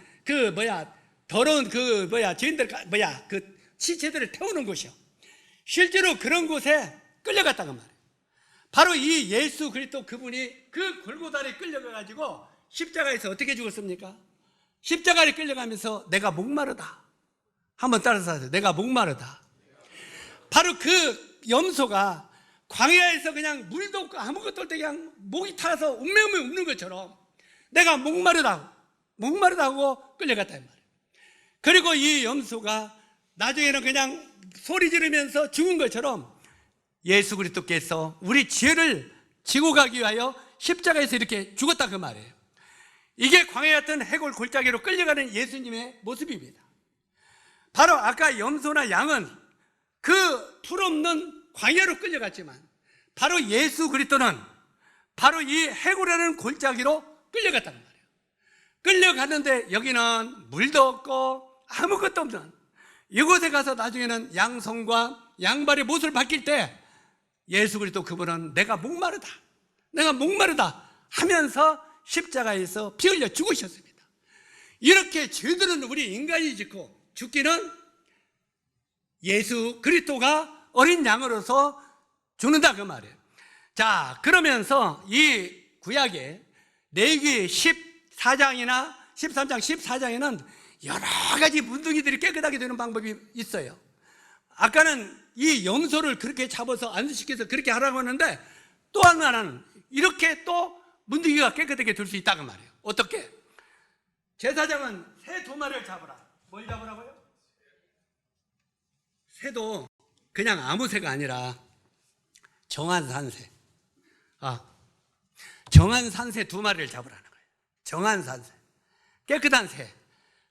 더러운 죄인들 그 시체들을 태우는 곳이요. 실제로 그런 곳에 끌려갔다고 말해요. 바로 이 예수 그리스도 그분이 그 골고다에 끌려가가지고 십자가에서 어떻게 죽었습니까? 십자가에 끌려가면서 내가 목마르다. 한번 따라서 하세요. 내가 목마르다. 바로 그 염소가 광야에서 그냥 물도 없고 아무것도 없을 때 그냥 목이 타서 운명을 웃는 것처럼 내가 목마르다고 끌려갔다 이 말이에요. 그리고 이 염소가 나중에는 그냥 소리 지르면서 죽은 것처럼 예수 그리스도께서 우리 죄를 지고 가기 위하여 십자가에서 이렇게 죽었다 그 말이에요. 이게 광야에 같은 해골 골짜기로 끌려가는 예수님의 모습입니다. 바로 아까 염소나 양은 그 풀없는 광야로 끌려갔지만 바로 예수 그리스도는 바로 이 해골이라는 골짜기로 끌려갔다는 말이에요. 끌려갔는데 여기는 물도 없고 아무것도 없는 이곳에 가서 나중에는 양손과 양발의 못을 바뀔 때 예수 그리스도 그분은 내가 목마르다 하면서 십자가에서 피 흘려 죽으셨습니다. 이렇게 죄들은 우리 인간이 짓고 죽기는 예수 그리스도가 어린 양으로서 죽는다 그 말이에요. 자, 그러면서 이 구약에 레위기 14장이나 13장 14장에는 여러 가지 문둥이들이 깨끗하게 되는 방법이 있어요. 아까는 이 염소를 그렇게 잡아서 안수시켜서 그렇게 하라고 하는데 또 하나는 이렇게 또 문둥이가 깨끗하게 둘 수 있다고 말이에요. 어떻게? 제사장은 새 2마리를 잡으라. 뭘 잡으라고요? 새도 그냥 아무 새가 아니라 정한 산새. 정한 산새 2마리를 잡으라는 거예요. 정한 산새. 깨끗한 새.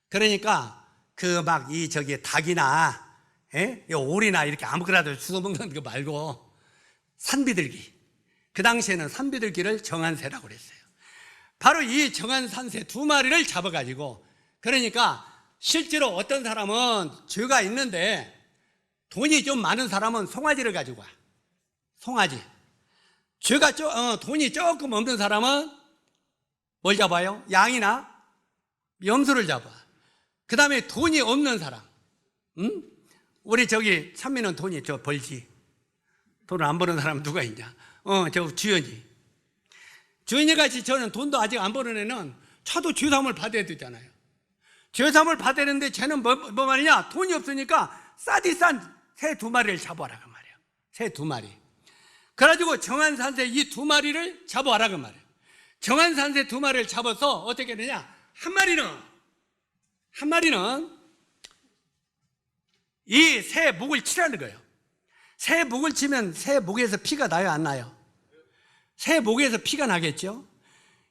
그러니까 그 막 닭이나 오리나 이렇게 아무거나도 주워 먹는 거 말고 산비둘기. 그 당시에는 산비둘기를 정한 새라고 그랬어요. 바로 이 정한 산새 2마리를 잡아가지고, 그러니까 실제로 어떤 사람은 죄가 있는데 돈이 좀 많은 사람은 송아지를 가지고 와. 송아지. 죄가 돈이 조금 없는 사람은 뭘 잡아요? 양이나 염소를 잡아. 그 다음에 돈이 없는 사람, 우리 저기 찬미는 돈이 벌지. 돈을 안 버는 사람은 누가 있냐? 저 주연이. 주연이 같이 저는 돈도 아직 안 버는 애는 차도 죄사함을 받아야 되잖아요. 죄사함을 받아야 되는데 쟤는 뭐 말이냐? 돈이 없으니까 싸디 싼 새 2마리를 잡아라 그 말이에요. 새 2마리. 그래가지고 정한 산새 이 2마리를 잡아와라 그 말이에요. 정한 산새 2마리를 잡아서 어떻게 되냐? 한 마리는 이 새 목을 치라는 거예요. 새 목을 치면 새 목에서 피가 나요, 안 나요? 새 목에서 피가 나겠죠?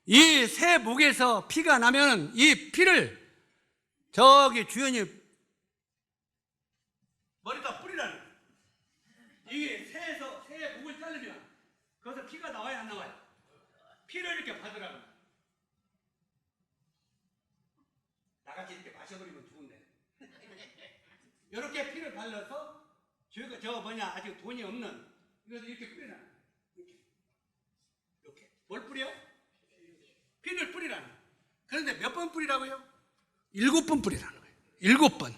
이 새 목에서 피가 나면 이 피를 저기 주연이 머리다 뿌리라는 거예요. 이게 새 목을 자르면 거기서 피가 나와요, 안 나와요? 피를 이렇게 받으라고. 나같이 이렇게 마셔버리면 좋은데. 이렇게 피를 발라서 아직 돈이 없는, 그래서 이렇게 뿌리라는 거예요. 이렇게. 뭘 뿌려? 피를 뿌리라는 거예요. 그런데 몇 번 뿌리라고요? 7번 뿌리라는 거예요. 7번.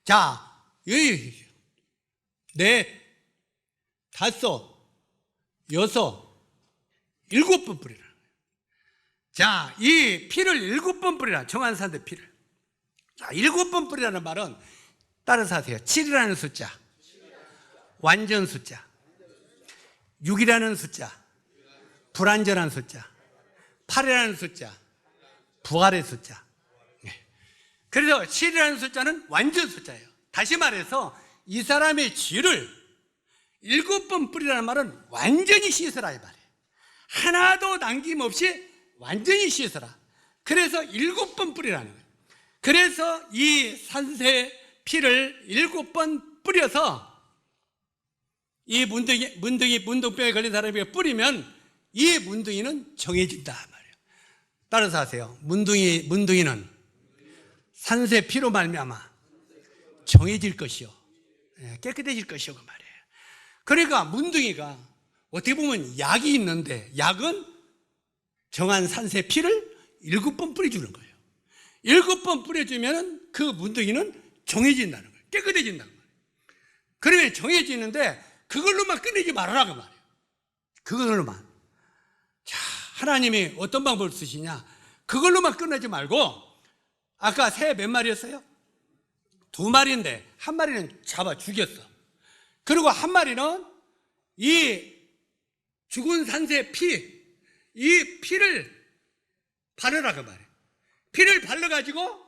자, 넷, 5, 6, 7번 뿌리라는 거예요. 자, 이 피를 7번 뿌리라. 정한 산새 피를. 자, 7번 뿌리라는 말은 따라서 하세요. 7이라는 숫자, 완전 숫자, 6이라는 숫자, 불완전한 숫자, 8이라는 숫자, 부활의 숫자. 그래서 7이라는 숫자는 완전 숫자예요. 다시 말해서 이 사람의 죄를 7번 뿌리라는 말은 완전히 씻으라 이 말이에요. 하나도 남김없이 완전히 씻으라. 그래서 7번 뿌리라는 거예요. 그래서 이 산새 피를 7번 뿌려서 이 문둥병에 걸린 사람에게 뿌리면 이 문둥이는 정해진다 말이에요. 따라서 하세요. 문둥이는 산새 피로 말미암아 정해질 것이요, 깨끗해질 것이요 그 말이에요. 그러니까 문둥이가 어떻게 보면 약이 있는데, 약은 정한 산새 피를 7번 뿌려주는 거예요. 7번 뿌려주면 그 문둥이는 정해진다는 거예요. 깨끗해진다는 거예요. 그러면 정해지는데 그걸로만 끝내지 말아라 그 말이에요. 그걸로만. 자, 하나님이 어떤 방법을 쓰시냐? 그걸로만 끝내지 말고, 아까 새 몇 마리였어요? 2마리인데 한 마리는 잡아 죽였어. 그리고 한 마리는 이 죽은 산새 이 피를 바르라 그 말이에요. 피를 발라가지고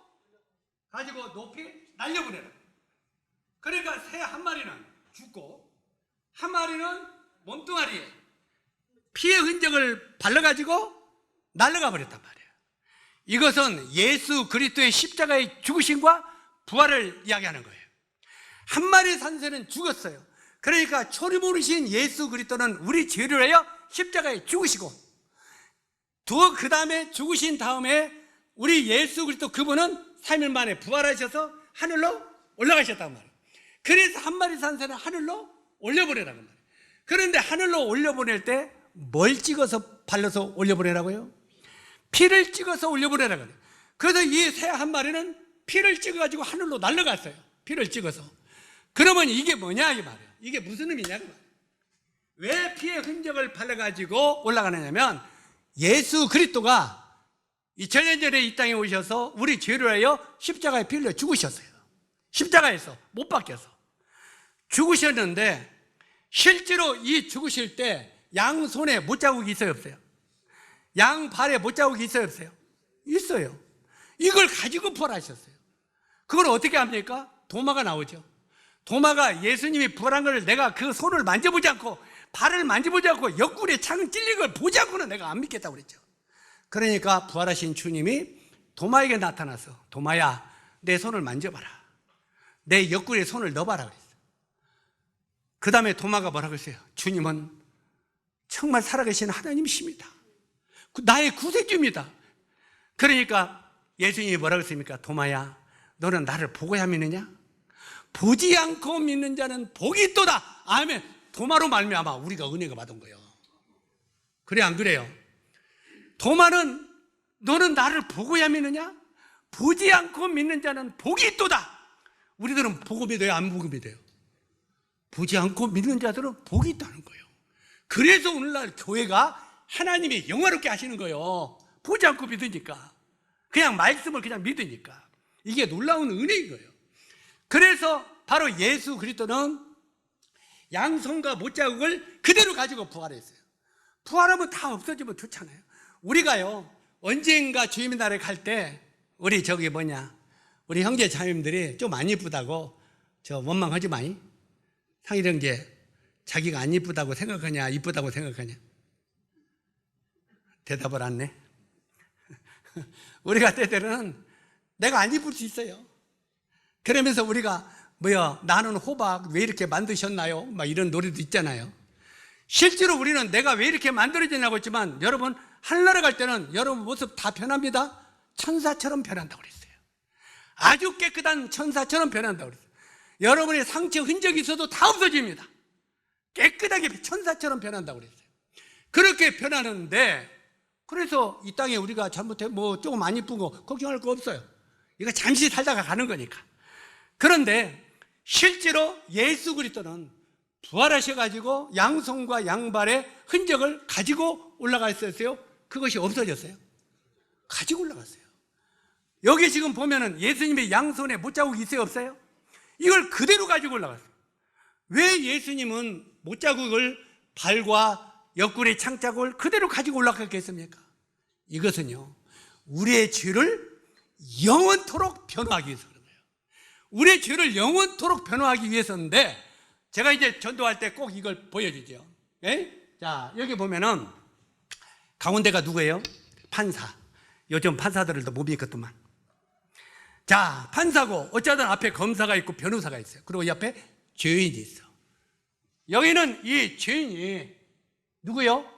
높이 날려보내라. 그러니까 새 한 마리는 죽고 한 마리는 몸뚱아리에 피의 흔적을 발라가지고 날아가 버렸단 말이에요. 이것은 예수 그리스도의 십자가의 죽으심과 부활을 이야기하는 거예요. 한 마리 산새는 죽었어요. 그러니까 초림 오르신 예수 그리스도는 우리 죄를 위하여 십자가에 죽으시고, 그 다음에 죽으신 다음에 우리 예수 그리스도 그분은 3일 만에 부활하셔서 하늘로 올라가셨단 말이에요. 그래서 한 마리 산새는 하늘로 올려보내라는 말이에요. 그런데 하늘로 올려보낼 때 뭘 찍어서 발라서 올려보내라고요? 피를 찍어서 올려보내라고 해요. 그래서 이 새 한 마리는 피를 찍어가지고 하늘로 날아갔어요. 피를 찍어서. 그러면 이게 뭐냐 이 말이에요. 이게 무슨 의미냐 그 말이에요. 왜 피의 흔적을 발라가지고 올라가느냐면, 예수 그리스도가 2000년 전에 이 땅에 오셔서 우리 죄를 위하여 십자가에 피 흘려 죽으셨어요. 십자가에서 못 박혀서. 죽으셨는데 실제로 이 죽으실 때 양 손에 못자국이 있어요, 없어요? 양 발에 못자국이 있어요, 없어요? 있어요. 이걸 가지고 부활하셨어요. 그걸 어떻게 합니까? 도마가 나오죠. 도마가 예수님이 부활한 걸 내가 그 손을 만져보지 않고 발을 만져보지 않고 옆구리에 창 찔린 걸 보지 않고는 내가 안 믿겠다고 그랬죠. 그러니까 부활하신 주님이 도마에게 나타나서 도마야, 내 손을 만져봐라. 내 옆구리에 손을 넣어봐라 그랬어요. 그 다음에 도마가 뭐라고 했어요? 주님은 정말 살아계신 하나님이십니다. 나의 구세주입니다. 그러니까 예수님이 뭐라고 했습니까? 도마야, 너는 나를 보고야 믿느냐? 보지 않고 믿는 자는 복이 있도다. 아멘. 도마로 말미암아 우리가 은혜가 받은 거예요. 그래, 안 그래요? 도마는 너는 나를 보고야 믿느냐? 보지 않고 믿는 자는 복이 있도다. 우리들은 보고 믿어요, 안 보고 믿어요? 보지 않고 믿는 자들은 복이 있다는 거예요. 그래서 오늘날 교회가 하나님이 영화롭게 하시는 거예요. 보지 않고 믿으니까. 그냥 말씀을 그냥 믿으니까. 이게 놀라운 은혜인 거예요. 그래서 바로 예수 그리스도는 양손과 못자국을 그대로 가지고 부활했어요. 부활하면 다 없어지면 좋잖아요. 우리가요, 언젠가 주님의 날에 갈 때 우리 우리 형제 자매님들이 좀 안 이쁘다고 저 원망하지 마이. 상일 형제, 자기가 안 이쁘다고 생각하냐, 이쁘다고 생각하냐? 대답을 안 해. 우리가 때때로는 내가 안 이쁠 수 있어요. 그러면서 우리가 나는 호박 왜 이렇게 만드셨나요? 막 이런 노래도 있잖아요. 실제로 우리는 내가 왜 이렇게 만들어지냐고 했지만 여러분, 하늘나라 갈 때는 여러분 모습 다 변합니다. 천사처럼 변한다고 그랬어요. 아주 깨끗한 천사처럼 변한다고 그랬어요. 여러분의 상처 흔적이 있어도 다 없어집니다. 깨끗하게 천사처럼 변한다고 그랬어요. 그렇게 변하는데, 그래서 이 땅에 우리가 잘못해 조금 안 이쁜 거 걱정할 거 없어요. 이거 잠시 살다가 가는 거니까. 그런데 실제로 예수 그리스도는 부활하셔가지고 양손과 양발의 흔적을 가지고 올라갔었어요? 그것이 없어졌어요? 가지고 올라갔어요. 여기 지금 보면은 예수님의 양손에 못자국이 있어요, 없어요? 이걸 그대로 가지고 올라갔어요. 왜 예수님은 못자국을 발과 옆구리 창자국을 그대로 가지고 올라갔겠습니까? 이것은요, 우리의 죄를 영원토록 변호하기 위해서 그런 거예요. 우리의 죄를 영원토록 변호하기 위해서인데, 제가 이제 전도할 때 꼭 이걸 보여주죠. 자, 여기 보면은 가운데가 누구예요? 판사. 요즘 판사들도 못 믿겠더만. 자, 판사고 어쩌든 앞에 검사가 있고 변호사가 있어요. 그리고 이 앞에 죄인이 있어. 여기는 이 죄인이 누구요?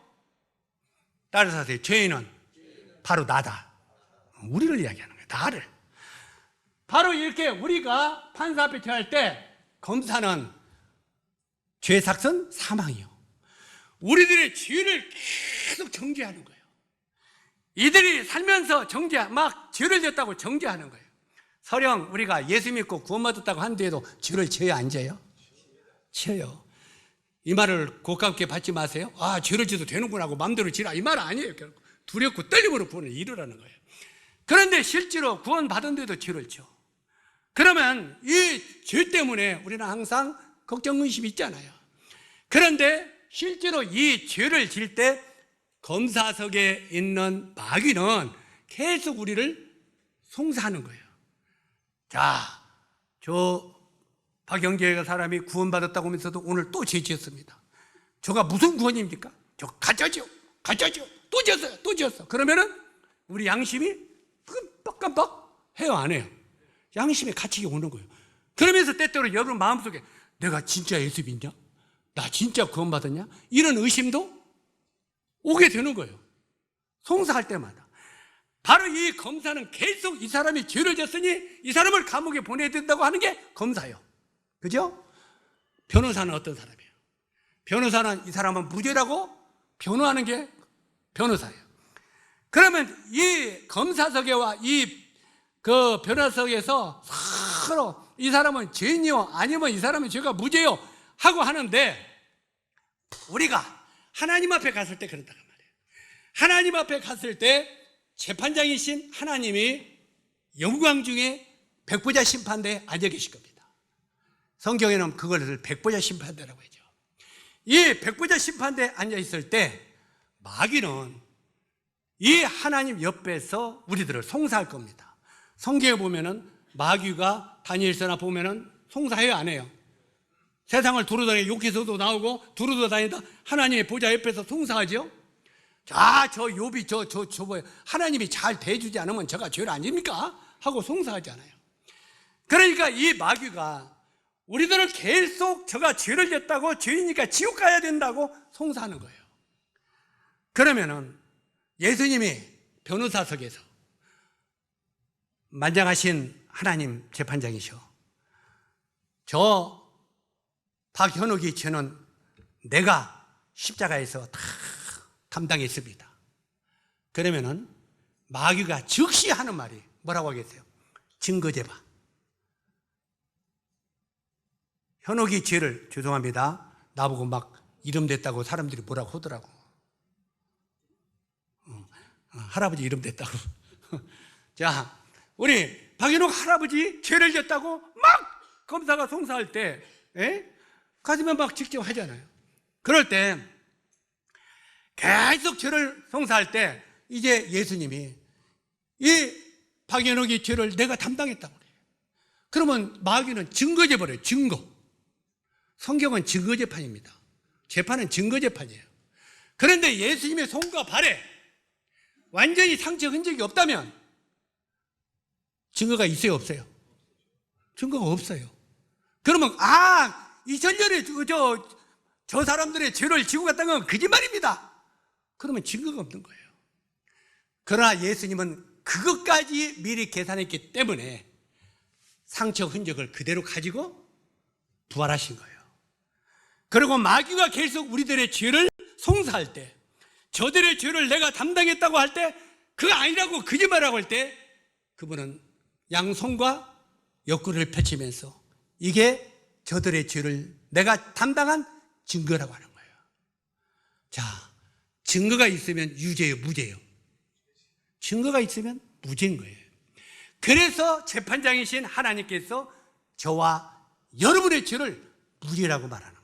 따라서 하세요. 죄인은 바로 나다. 우리를 이야기하는 거예요. 나를. 바로 이렇게 우리가 판사 앞에 처할 때 검사는 죄삭선 사망이요. 우리들의 죄를 계속 정죄하는 거예요. 이들이 살면서 막 죄를 졌다고 정죄하는 거예요. 설령 우리가 예수 믿고 구원받았다고 한 뒤에도 죄를 지어야 안 져요? 지어요. 이 말을 고깝게 받지 마세요. 아, 죄를 지어도 되는구나 하고 마음대로 지라, 이 말 아니에요. 결국 두렵고 떨림으로 구원을 이루라는 거예요. 그런데 실제로 구원받은 데도 죄를 져. 그러면 이 죄 때문에 우리는 항상 걱정, 의심이 있잖아요. 그런데 실제로 이 죄를 질 때 검사석에 있는 마귀는 계속 우리를 송사하는 거예요. 자, 저 박영재 사람이 구원받았다고 하면서도 오늘 또 죄 지었습니다. 저가 무슨 구원입니까? 저 가짜죠. 또 지었어. 그러면은 우리 양심이 깜빡깜빡 해요, 안 해요? 양심의 가치가 오는 거예요. 그러면서 때때로 여러분 마음속에 내가 진짜 예수 믿냐? 나 진짜 구원받았냐? 이런 의심도 오게 되는 거예요. 송사할 때마다. 바로 이 검사는 계속 이 사람이 죄를 졌으니 이 사람을 감옥에 보내야 된다고 하는 게 검사예요. 그죠? 변호사는 어떤 사람이에요? 변호사는 이 사람은 무죄라고 변호하는 게 변호사예요. 그러면 이 검사석에와 그 변호사석에서 서로 이 사람은 죄인이요, 아니면 이 사람은 죄가 무죄요 하고 하는데, 우리가 하나님 앞에 갔을 때 그런단 말이에요. 하나님 앞에 갔을 때 재판장이신 하나님이 영광 중에 백보자 심판대에 앉아 계실 겁니다. 성경에는 그걸 백보자 심판대라고 하죠. 이 백보자 심판대에 앉아있을 때 마귀는 이 하나님 옆에서 우리들을 송사할 겁니다. 성경에 보면은 마귀가 다니엘서나 보면은 송사해요, 안 해요? 세상을 두루다니고 욕해서도 나오고 두루다니다 하나님의 보좌 옆에서 송사하죠. 자, 저 욥이 저 뭐예요? 하나님이 잘 대해주지 않으면 저가 죄를 아닙니까? 하고 송사하잖아요. 그러니까 이 마귀가 우리들을 계속 저가 죄를 졌다고 죄이니까 지옥 가야 된다고 송사하는 거예요. 그러면은 예수님이 변호사석에서 만장하신 하나님 재판장이셔. 저 박현욱이 죄는 내가 십자가에서 다 담당했습니다. 그러면은 마귀가 즉시 하는 말이 뭐라고 하겠어요? 증거 제봐. 현욱이 죄를, 죄송합니다, 나보고 막 이름 댔다고 사람들이 뭐라고 하더라고. 할아버지 이름 댔다고. 자, 우리 박현욱 할아버지 죄를 졌다고 막 검사가 송사할 때 가슴에 막 직접 하잖아요. 그럴 때 계속 죄를 송사할 때 이제 예수님이 이 박현욱이 죄를 내가 담당했다고 그래요. 그러면 마귀는 증거재벌이에요. 증거. 성경은 증거재판입니다. 재판은 증거재판이에요. 그런데 예수님의 손과 발에 완전히 상처 흔적이 없다면 증거가 있어요, 없어요? 증거가 없어요. 그러면 이전년에 저 사람들의 죄를 지고 갔다는 건 거짓말입니다. 그러면 증거가 없는 거예요. 그러나 예수님은 그것까지 미리 계산했기 때문에 상처 흔적을 그대로 가지고 부활하신 거예요. 그리고 마귀가 계속 우리들의 죄를 송사할 때, 저들의 죄를 내가 담당했다고 할 때, 그거 아니라고 거짓말하고 할 때 그분은 양손과 옆구리를 펼치면서 이게 저들의 죄를 내가 담당한 증거라고 하는 거예요. 자, 증거가 있으면 유죄예요, 무죄예요? 증거가 있으면 무죄인 거예요. 그래서 재판장이신 하나님께서 저와 여러분의 죄를 무죄라고 말하는 거예요.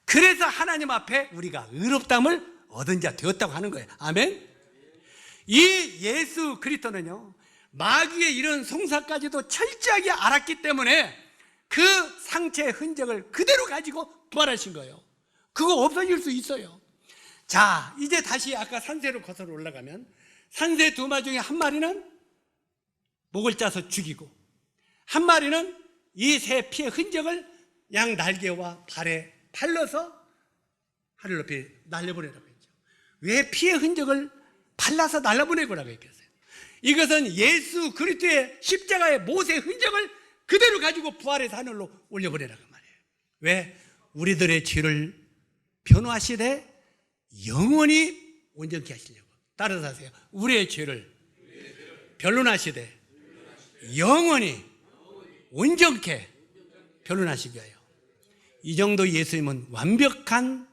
그래서 하나님 앞에 우리가 의롭다함을 얻은 자 되었다고 하는 거예요. 아멘? 이 예수 그리스도는요, 마귀의 이런 송사까지도 철저하게 알았기 때문에 그 상처의 흔적을 그대로 가지고 부활하신 거예요. 그거 없어질 수 있어요. 자, 이제 다시 아까 산새로 거슬러 올라가면 산새 두 마리 중에 한 마리는 목을 짜서 죽이고 한 마리는 이 새 피의 흔적을 양 날개와 발에 발라서 하늘 높이 날려보내라고 했죠. 왜 피의 흔적을 발라서 날려보내고라고 했겠어요? 이것은 예수 그리스도의 십자가의 못의 흔적을 그대로 가지고 부활해서 하늘로 올려보내라고 말이에요. 왜? 우리들의 죄를 변호하시되 영원히 온전케 하시려고. 따라서 하세요. 우리의 죄를 변론하시되 영원히 온전케 변론하시기 위하여. 이 정도 예수님은 완벽한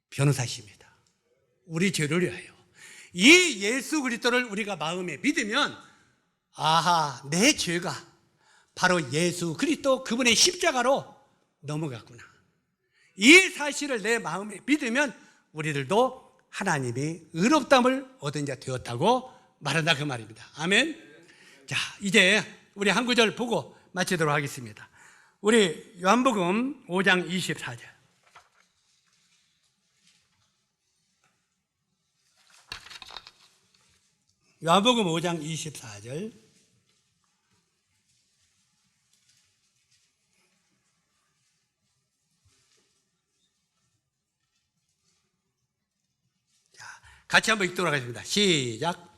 변호사십니다. 우리 죄를 위하여. 이 예수 그리스도를 우리가 마음에 믿으면 아하, 내 죄가 바로 예수 그리스도 그분의 십자가로 넘어갔구나. 이 사실을 내 마음에 믿으면 우리들도 하나님이 의롭다함을 얻은 자 되었다고 말한다, 그 말입니다. 아멘. 자, 이제 우리 한 구절 보고 마치도록 하겠습니다. 우리 요한복음 5장 24절. 요한복음 5장 24절. 자, 같이 한번 읽도록 하겠습니다. 시작.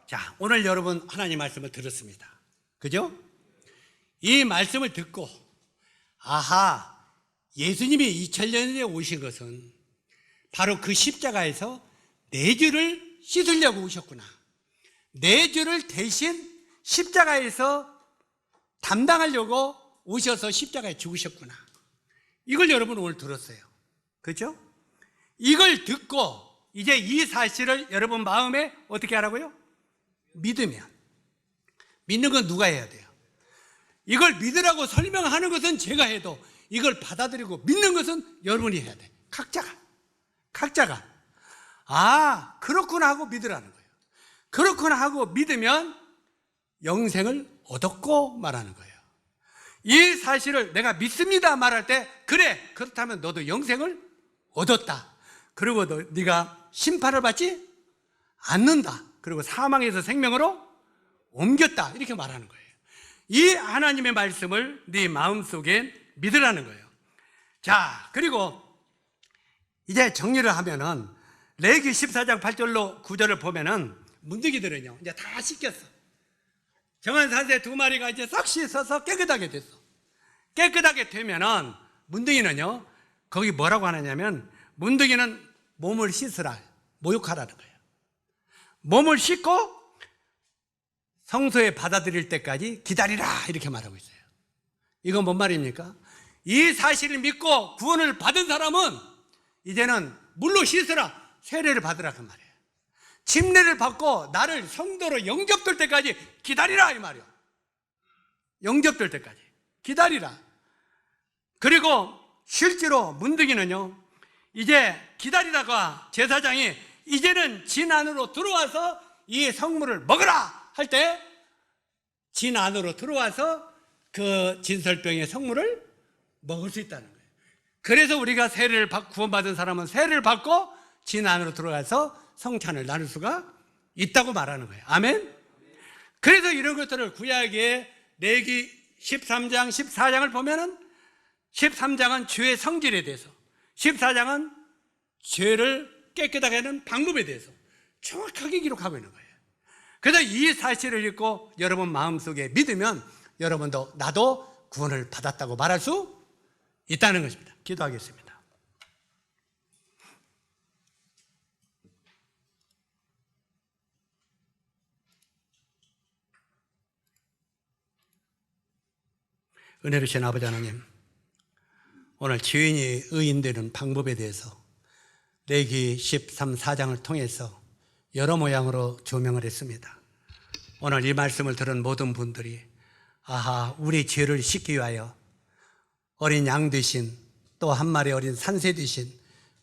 자, 오늘 여러분 하나님 말씀을 들었습니다. 그죠? 이 말씀을 듣고 아하, 예수님이 2000년 전에 오신 것은 바로 그 십자가에서 내 죄를 씻으려고 오셨구나. 내 죄를 대신 십자가에서 담당하려고 오셔서 십자가에 죽으셨구나. 이걸 여러분 오늘 들었어요. 그렇죠? 이걸 듣고 이제 이 사실을 여러분 마음에 어떻게 하라고요? 믿으면. 믿는 건 누가 해야 돼요? 이걸 믿으라고 설명하는 것은 제가 해도 이걸 받아들이고 믿는 것은 여러분이 해야 돼. 각자가 아 그렇구나 하고 믿으라는 거예요. 그렇구나 하고 믿으면 영생을 얻었고 말하는 거예요. 이 사실을 내가 믿습니다 말할 때 그래 그렇다면 너도 영생을 얻었다. 그리고 네가 심판을 받지 않는다. 그리고 사망에서 생명으로 옮겼다. 이렇게 말하는 거예요. 이 하나님의 말씀을 네 마음속에 믿으라는 거예요. 자, 그리고 이제 정리를 하면은 레위기 14장 8절로 9절을 보면은 문둥이들은요 이제 다 씻겼어. 정한 산새 2마리가 이제 싹 씻어서 깨끗하게 됐어. 깨끗하게 되면은 문둥이는요 거기 뭐라고 하느냐면 문둥이는 몸을 씻으라, 목욕하라는 거예요. 몸을 씻고 성소에 받아들일 때까지 기다리라 이렇게 말하고 있어요. 이건 뭔 말입니까? 이 사실을 믿고 구원을 받은 사람은 이제는 물로 씻으라, 세례를 받으라 그 말이에요. 침례를 받고 나를 성도로 영접될 때까지 기다리라 이 말이에요. 영접될 때까지 기다리라. 그리고 실제로 문둥이는요 이제 기다리다가 제사장이 이제는 진 안으로 들어와서 이 성물을 먹으라 할 때 진 안으로 들어와서 그 진설병의 성물을 먹을 수 있다는 거예요. 그래서 우리가 세례를 구원받은 사람은 세례를 받고 진 안으로 들어가서 성찬을 나눌 수가 있다고 말하는 거예요. 아멘. 그래서 이런 것들을 구약의 레위기 13장 14장을 보면은 13장은 죄의 성질에 대해서, 14장은 죄를 깨끗하게 하는 방법에 대해서 정확하게 기록하고 있는 거예요. 그래서 이 사실을 읽고 여러분 마음속에 믿으면 여러분도 나도 구원을 받았다고 말할 수 있다는 것입니다. 기도하겠습니다. 은혜로우신 아버지 하나님, 오늘 죄인이 의인되는 방법에 대해서 레위기 13, 4장을 통해서 여러 모양으로 조명을 했습니다. 오늘 이 말씀을 들은 모든 분들이 아하, 우리 죄를 씻기 위하여 어린 양 되신 또 한 마리 어린 산새 되신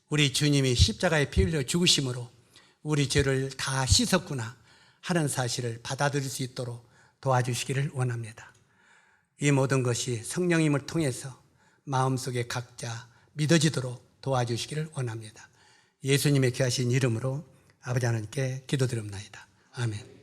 우리 주님이 십자가에 피 흘려 죽으심으로 우리 죄를 다 씻었구나 하는 사실을 받아들일 수 있도록 도와주시기를 원합니다. 이 모든 것이 성령님을 통해서 마음속에 각자 믿어지도록 도와주시기를 원합니다. 예수님의 귀하신 이름으로 아버지 하나님께 기도드립니다. 아멘.